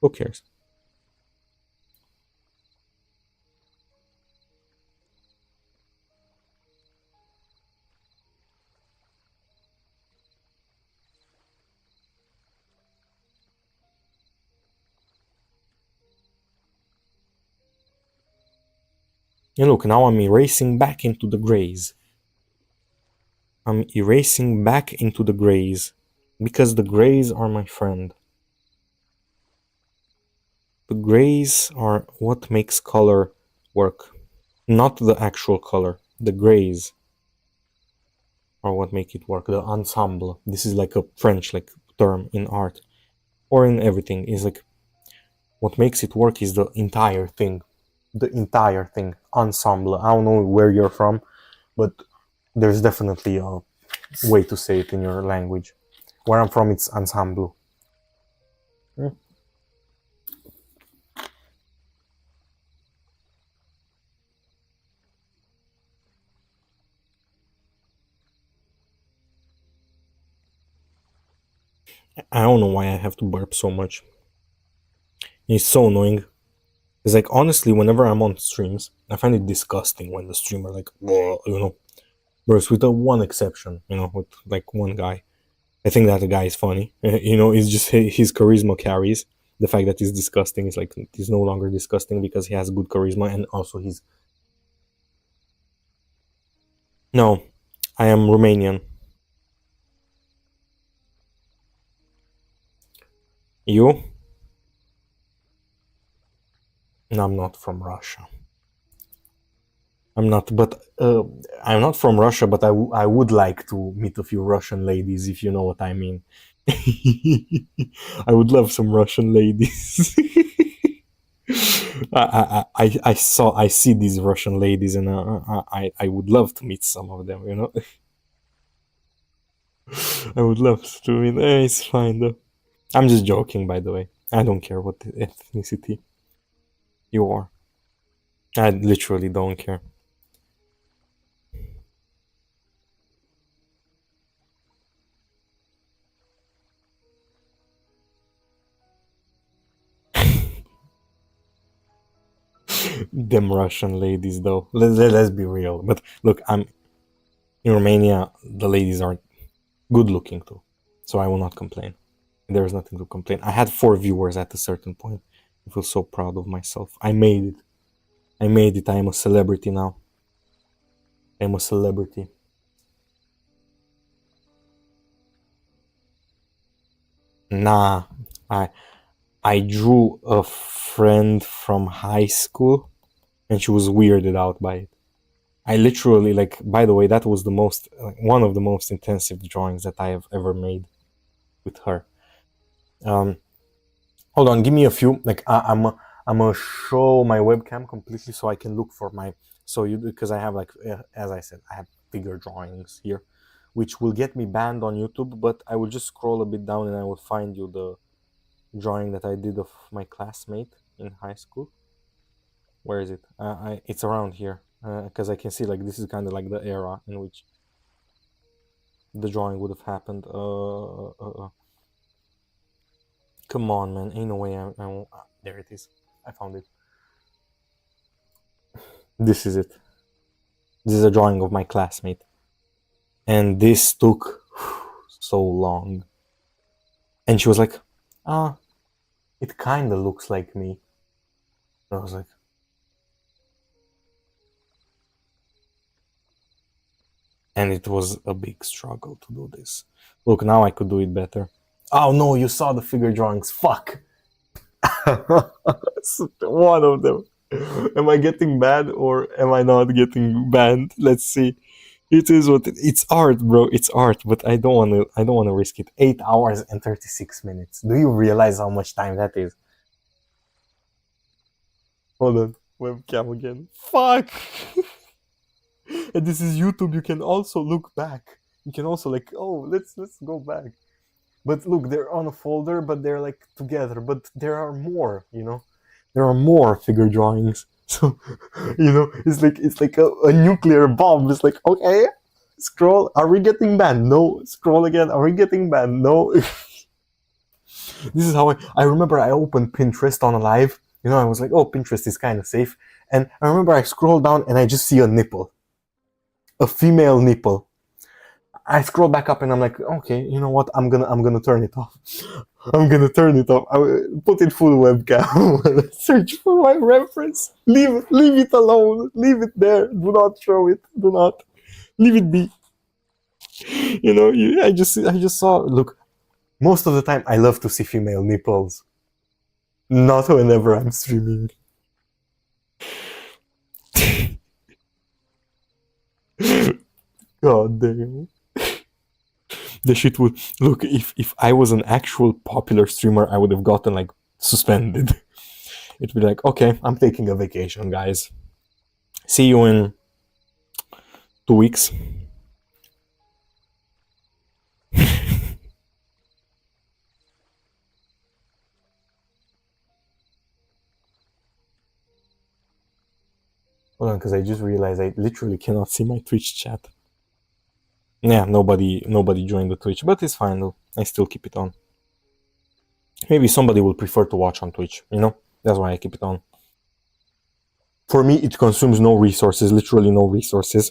Who cares? And look, now I'm erasing back into the grays. I'm erasing back into the grays because the grays are my friend. The grays are what makes color work, not the actual color. The grays are what make it work. The ensemble. This is like a French term in art or in everything. Is like what makes it work is the entire thing. The entire thing. Ensemble. I don't know where you're from, but there's definitely a way to say it in your language. Where I'm from, it's ensemble. I don't know why I have to burp so much. It's so annoying. It's like, honestly, whenever I'm on streams, I find it disgusting when the streamer burps, with one exception, with like one guy. I think that the guy is funny. It's just his charisma carries. The fact that he's disgusting is like, he's no longer disgusting because he has good charisma, and also he's... No, I am Romanian. You? No, I'm not from Russia. I'm not from Russia, but I would like to meet a few Russian ladies, if you know what I mean. I would love some Russian ladies. I see these Russian ladies, and I would love to meet some of them. I would love to. It's fine though. I'm just joking, by the way. I don't care what ethnicity you are. I literally don't care. Them Russian ladies, though. Let's be real. But look, I'm in Romania. The ladies are good looking too, so I will not complain. There is nothing to complain. I had 4 viewers at a certain point. I feel so proud of myself. I made it. I am a celebrity now. I'm a celebrity. Nah, I drew a friend from high school, and she was weirded out by it. I literally, by the way, that was one of the most intensive drawings that I have ever made with her. Hold on, give me a few. I'm gonna show my webcam completely so I can look for because I have as I said, I have figure drawings here, which will get me banned on YouTube. But I will just scroll a bit down and I will find you the drawing that I did of my classmate in high school. Where is it? It's around here because I can see this is kind of like the era in which the drawing would have happened. Come on, man! Ain't no way I won't. There it is. I found it. This is it. This is a drawing of my classmate, and this took so long. And she was like, it kind of looks like me. And I was like, and it was a big struggle to do this. Look, now I could do it better. Oh no, you saw the figure drawings. Fuck. One of them. Am I getting banned or am I not getting banned? Let's see. It is what it's art, bro. It's art, but I don't want to risk it. 8 hours and 36 minutes. Do you realize how much time that is? Hold on. Webcam again. Fuck. And this is YouTube. You can also look back. You can also let's go back. But look, they're on a folder, but they're together. But there are more, There are more figure drawings. So, it's like a nuclear bomb. It's like, okay, scroll. Are we getting banned? No. Scroll again. Are we getting banned? No. This is how I remember I opened Pinterest on a live. I was like, oh, Pinterest is kind of safe. And I remember I scrolled down and I just see a nipple. A female nipple. I scroll back up and I'm like, okay, you know what? I'm gonna turn it off. I'm gonna turn it off. I will put it full webcam. Search for my reference. Leave it alone. Leave it there. Do not show it. Do not. Leave it be. You know, I just saw. Look, most of the time I love to see female nipples. Not whenever I'm streaming. God damn. The shit would look, if I was an actual popular streamer, I would have gotten like suspended. It'd be like, okay, I'm taking a vacation, guys. See you in 2 weeks. Hold on, because I just realized I literally cannot see my Twitch chat. Yeah, nobody joined the Twitch, but it's fine though. I still keep it on. Maybe somebody will prefer to watch on Twitch, you know? That's why I keep it on. For me, it consumes no resources, literally no resources.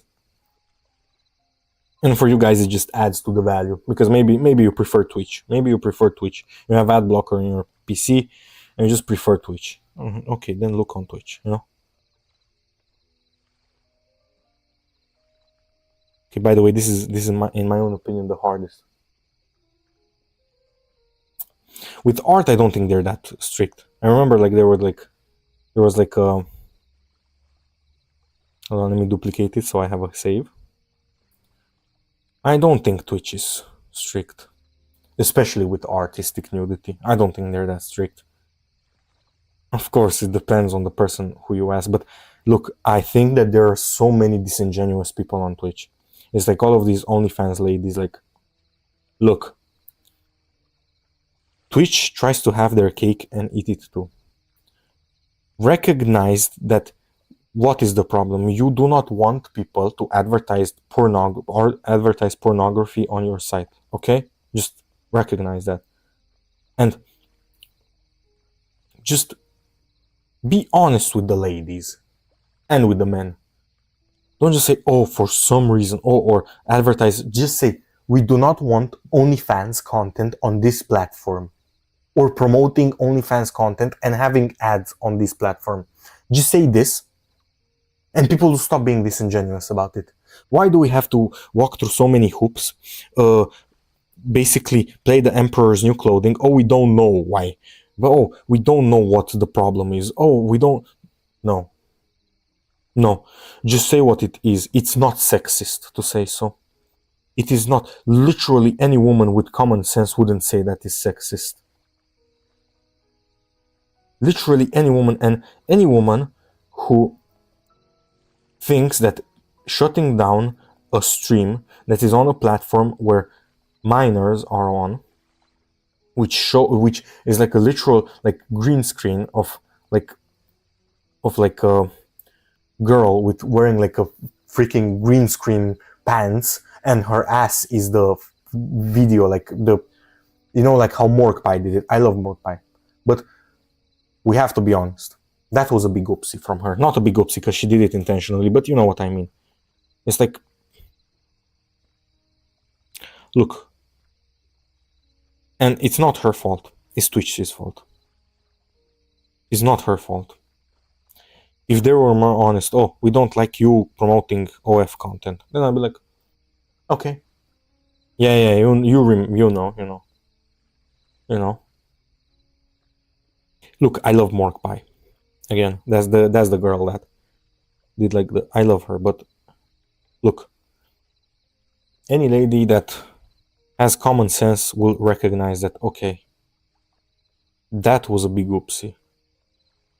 And for you guys, it just adds to the value, because maybe you prefer Twitch. Maybe you prefer Twitch. You have ad blocker on your PC, and you just prefer Twitch. Okay, then look on Twitch, you know? Okay, by the way, this is in my own opinion, the hardest. With art, I don't think they're that strict. I remember like there was like hold on, let me duplicate it so I have a save. I don't think Twitch is strict, especially with artistic nudity. I don't think they're that strict. Of course, it depends on the person who you ask, but look, I think that there are so many disingenuous people on Twitch. It's like all of these OnlyFans ladies, like, look, Twitch tries to have their cake and eat it too. Recognize that. What is the problem? You do not want people to advertise pornography on your site, okay? Just recognize that. And just be honest with the ladies and with the men. Don't just say, oh, for some reason, or advertise. Just say, we do not want OnlyFans content on this platform, or promoting OnlyFans content and having ads on this platform. Just say this, and people will stop being disingenuous about it. Why do we have to walk through so many hoops? Basically, play the emperor's new clothing. Oh, we don't know why. But oh, we don't know what the problem is. Oh, we don't. No. Just say what it is. It's not sexist to say so. It is not. Literally, any woman with common sense wouldn't say that is sexist. Literally, any woman, and any woman who thinks that shutting down a stream that is on a platform where minors are on, which is like a literal like green screen of like a girl with wearing like a freaking green screen pants, and her ass is the video, like the, you know, like how Morkpie did it. I love Morkpie, but we have to be honest. That was a big oopsie from her. Not a big oopsie because she did it intentionally, but you know what I mean. It's like, look, and it's not her fault. It's Twitch's fault. It's not her fault. If they were more honest, oh, we don't like you promoting OF content, then I'd be like, okay, yeah, you know. Look, I love Morkpie. Again, that's the girl that did like the, I love her, but look, any lady that has common sense will recognize that, okay, that was a big oopsie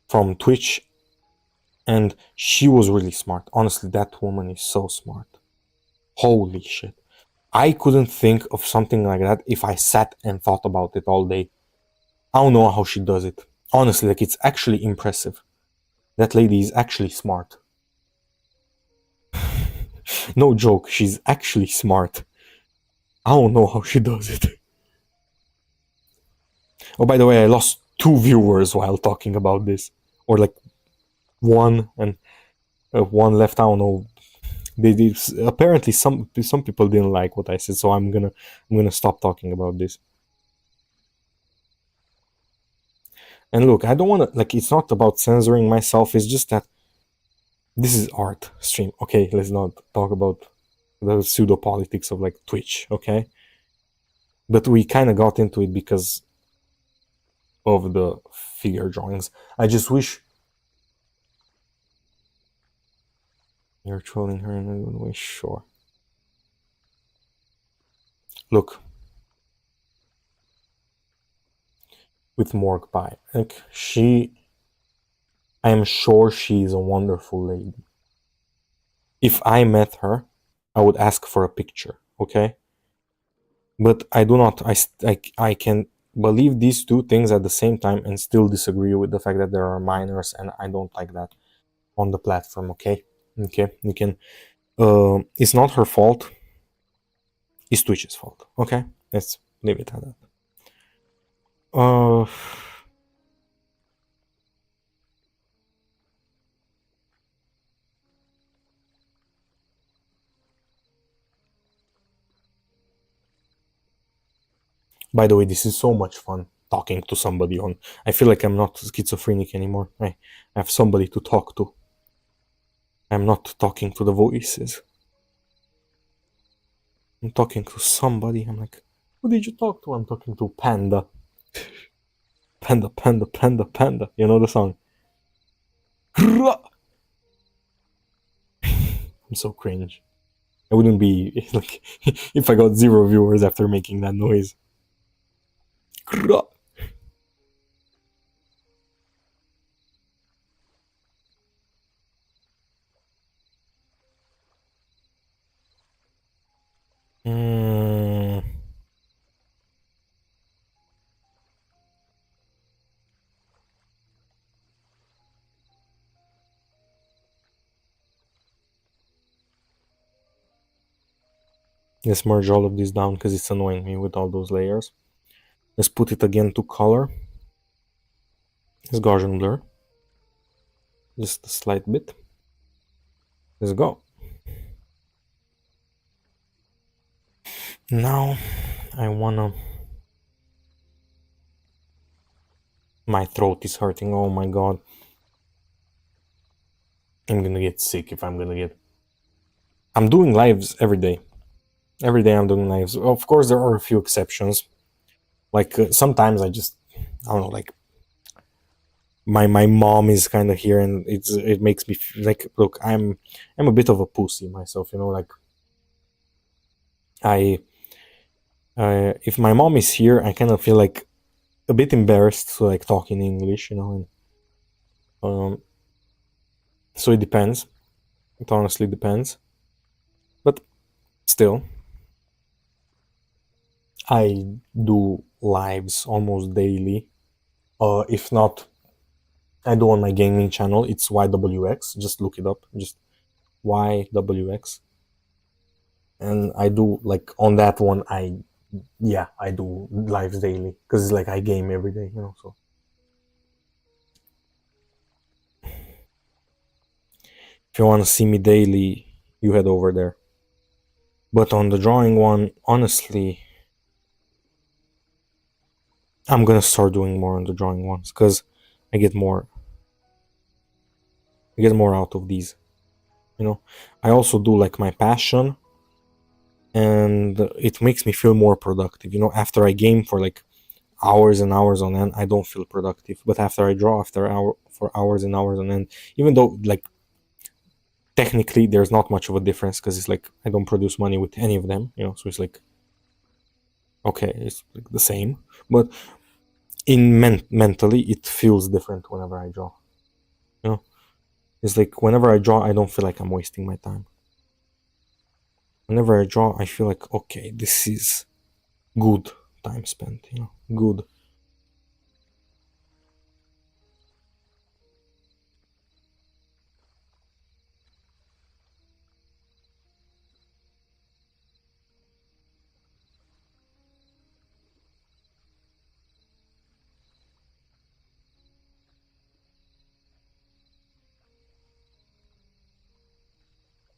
from Twitch, and she was really smart. Honestly, that woman is so smart. Holy shit. I couldn't think of something like that if I sat and thought about it all day. I don't know how she does it. Honestly, like, it's actually impressive. That lady is actually smart. No joke, she's actually smart. I don't know how she does it. Oh, by the way, I lost 2 viewers while talking about this. Or like 1 and 1 left, I don't know. they did. Apparently, some people didn't like what I said, so I'm gonna stop talking about this. And look, I don't want to, like, it's not about censoring myself. It's just that this is art stream. Okay, let's not talk about the pseudo politics of like Twitch. Okay, but we kind of got into it because of the figure drawings. I just wish you're trolling her in a good way. Sure. Look, with Morg Pie, like I am sure she is a wonderful lady. If I met her, I would ask for a picture. Okay, but I do not. I can believe these two things at the same time and still disagree with the fact that there are minors, and I don't like that on the platform. Okay, you can. It's not her fault. It's Twitch's fault. Okay, let's leave it at that. By the way, this is so much fun talking to somebody on. I feel like I'm not schizophrenic anymore. I have somebody to talk to. I'm not talking to the voices. I'm talking to somebody. I'm like, who did you talk to? I'm talking to Panda. Panda, panda, panda, panda. You know the song? I'm so cringe. I wouldn't be like if I got 0 viewers after making that noise. Let's merge all of this down because it's annoying me with all those layers. Let's put it again to color. Let's Gaussian blur. Just a slight bit. Let's go. Now I wanna... My throat is hurting, oh my god. I'm gonna get sick if I'm gonna get... I'm doing lives every day. Every day I'm doing lives. Of course there are a few exceptions. Like sometimes I don't know, like my mom is kind of here and it makes me feel like, look, I'm a bit of a pussy myself, you know, like if my mom is here, I kind of feel like a bit embarrassed to like talk in English, you know, and so it depends. It honestly depends, but still, I do lives almost daily. If not, I do on my gaming channel. It's YWX. Just look it up. Just YWX. And I do like on that one. I do lives daily because it's like I game every day, you know. So if you want to see me daily, you head over there. But on the drawing one, honestly, I'm gonna start doing more on the drawing ones because I get more out of these, you know. I also do like my passion, and it makes me feel more productive, you know. After I game for like hours and hours on end, I don't feel productive, but after I draw for hours and hours on end, even though like technically there's not much of a difference because it's like I don't produce money with any of them, you know, so it's like okay, it's like the same, but mentally it feels different whenever I draw, you know. It's like whenever I draw, I don't feel like I'm wasting my time. Whenever I draw, I feel like, okay, this is good time spent, you know, good.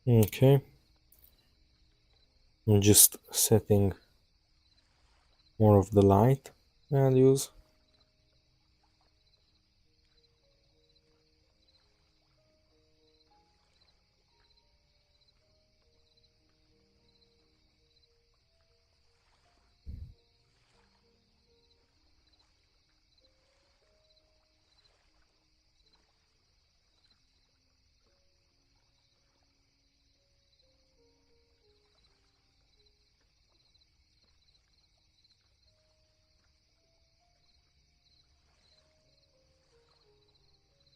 Okay. I'm just setting more of the light values.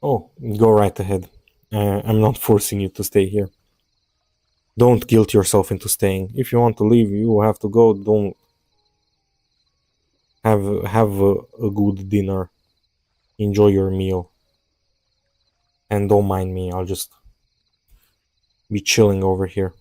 Oh, go right ahead. I'm not forcing you to stay here. Don't guilt yourself into staying. If you want to leave, you have to go. Don't have a good dinner. Enjoy your meal. And don't mind me. I'll just be chilling over here.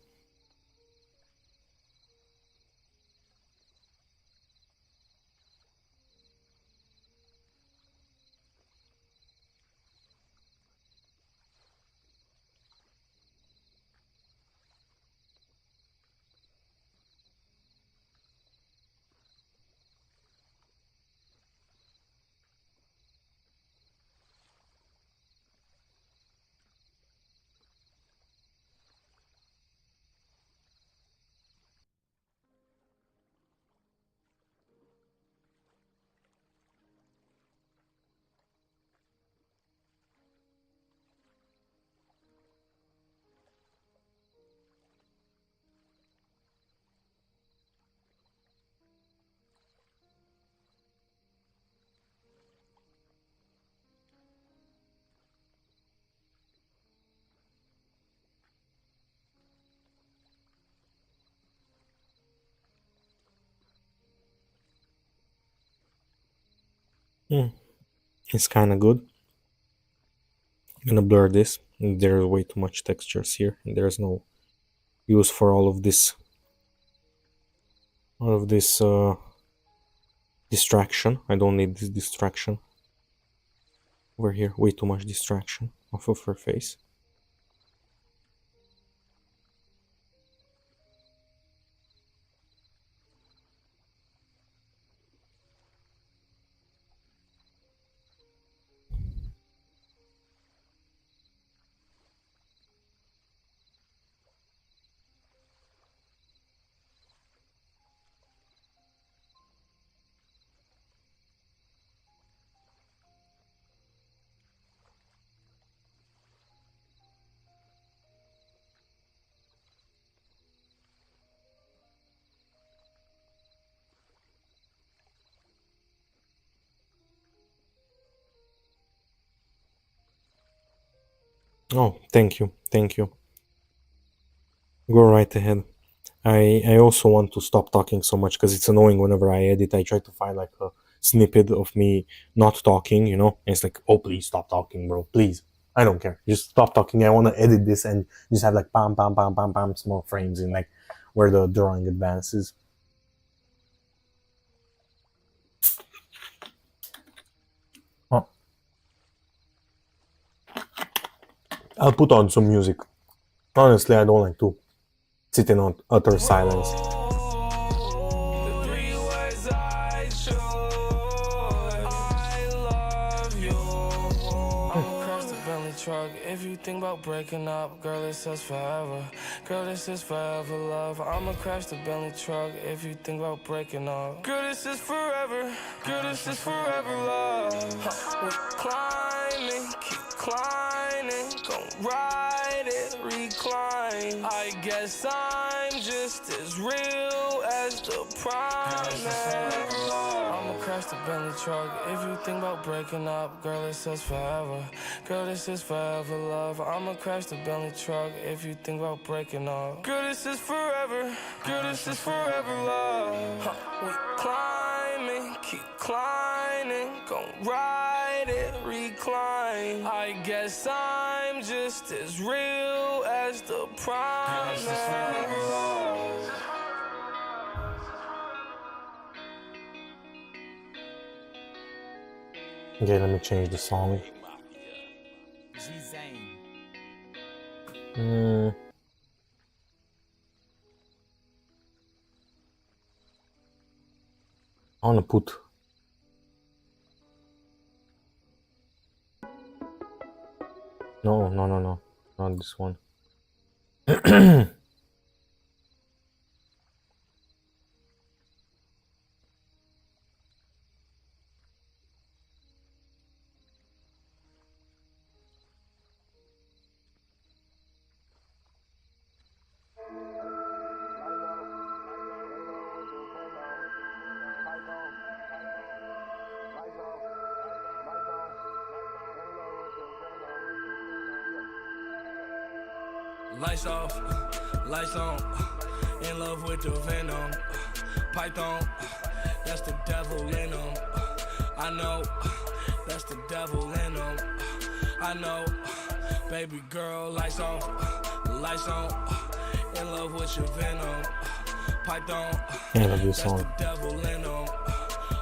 It's kind of good. I'm gonna blur this. There's way too much textures here. And there's no use for all of this distraction. I don't need this distraction over here. Way too much distraction off of her face. Oh, thank you, thank you. Go right ahead. I also want to stop talking so much because it's annoying whenever I edit. I try to find like a snippet of me not talking, you know? And it's like, oh, please stop talking, bro. Please. I don't care. Just stop talking. I want to edit this and just have like bam, bam, bam, bam, bam, small frames in like where the drawing advances. Oh. I'll put on some music. Honestly, I don't like to sit in utter silence. Truck. If you think about breaking up, girl, it says forever. Girl, this is forever love. I'ma crash the Bentley truck. If you think about breaking up, girl, this is forever. Girl, this is forever love. We climbing, keep climbing, gon' ride it, recline. I guess I'm just as real as the promise. I'ma crash the Bentley truck. If you think about breaking up, girl, it says forever. Girl, this is forever love. I'ma crash the Bentley truck. If you think about breaking up, girl, this is forever. Girl, this is forever love. We climbing, keep climbing, gon' ride it, recline. I guess I'm just as real as the promise. Okay, let me change the song. I wanna put. No, not this one. Lights off, lights on, in love with the venom. Python, that's the devil in them. I know, that's the devil in them. I know, baby girl, lights off, lights on, in love with your venom. Python, I love this that's song. the devil in them.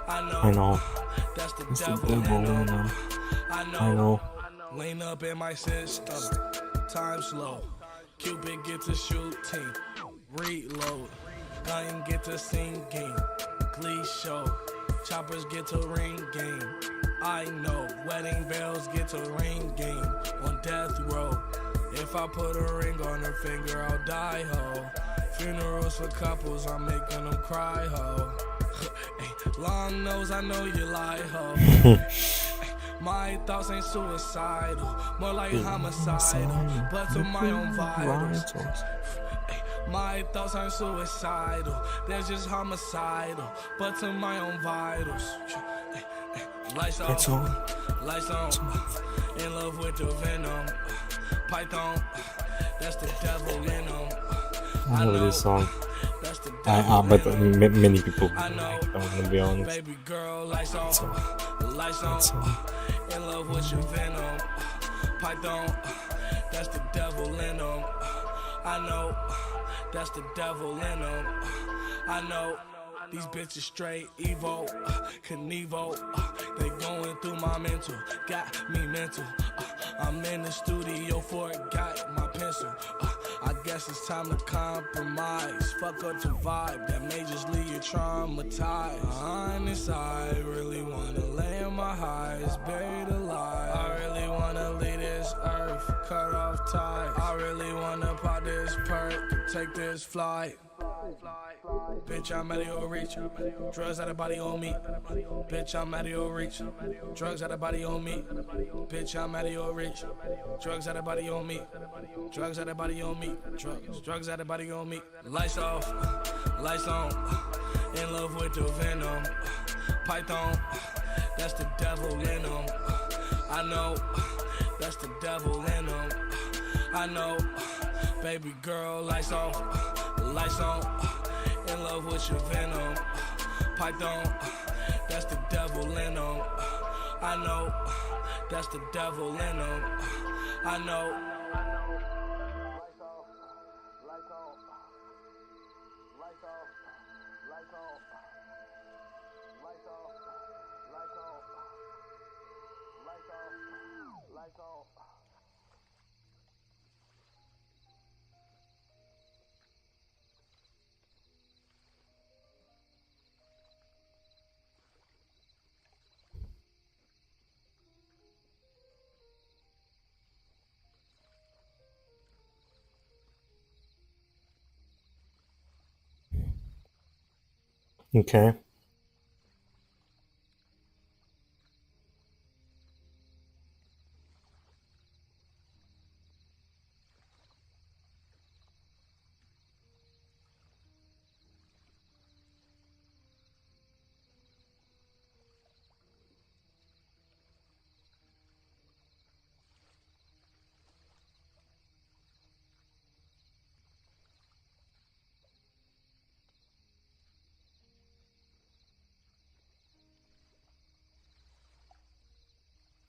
I know. That's the It's the devil devil in in them. them. I I know. Lean up in my system, time slow. Cupid get to shooting, reload. Gun get to singing, glee show. Choppers get to ringing. I know, wedding bells get to ringing. On death row, if I put a ring on her finger, I'll die, ho. Funerals for couples, I'm making them cry, ho. Long nose, I know you lie, ho. My thoughts ain't suicidal, more like homicidal, but to my own vitals. My thoughts aren't suicidal, they're just homicidal, but to my own vitals. Lights off, lights on, in love with the venom. Python, that's the devil in them. I love this song. That's the But devil in them. many people I know, like, I'm gonna be honest. baby girl, lights off, lights on, in love with your venom. Python, that's the devil in them. I know, that's the devil in them. I know, these bitches straight evil, Knievel, they going through my mental, got me mental. I'm in the studio, forgot my pencil. I guess it's time to compromise. Fuck up the vibe that may just leave you traumatized. Honest, I really wanna lay on my highs, buried alive. I really wanna leave this earth, cut off ties. I really wanna pop this perk, take this flight. Bitch, I'm out of your reach. Drugs out of body on me. Bitch, I'm out of your reach. Drugs out of body on me. Bitch, I'm out of your reach. Drugs out of body on me. Drugs out of body on me. Drugs out of body on me. Lights off, lights on. In love with the venom. Python, that's the devil in them. I know, that's the devil in them. I know, baby girl, lights off, lights on. In love with your venom. Python, that's the devil in them. I know, that's the devil in them. I know. Okay.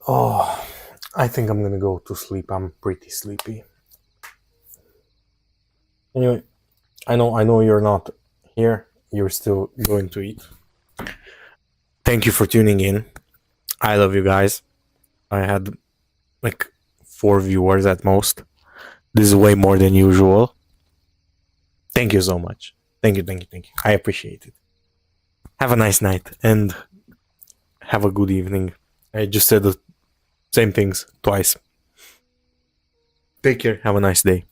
Oh, I think I'm gonna go to sleep. I'm pretty sleepy. Anyway, I know you're not here. You're still going to eat. Thank you for tuning in. I love you guys. I had like 4 viewers at most. This is way more than usual. Thank you so much. Thank you. I appreciate it. have a nice night and have a good evening. I just said the same things twice. Take care. Have a nice day.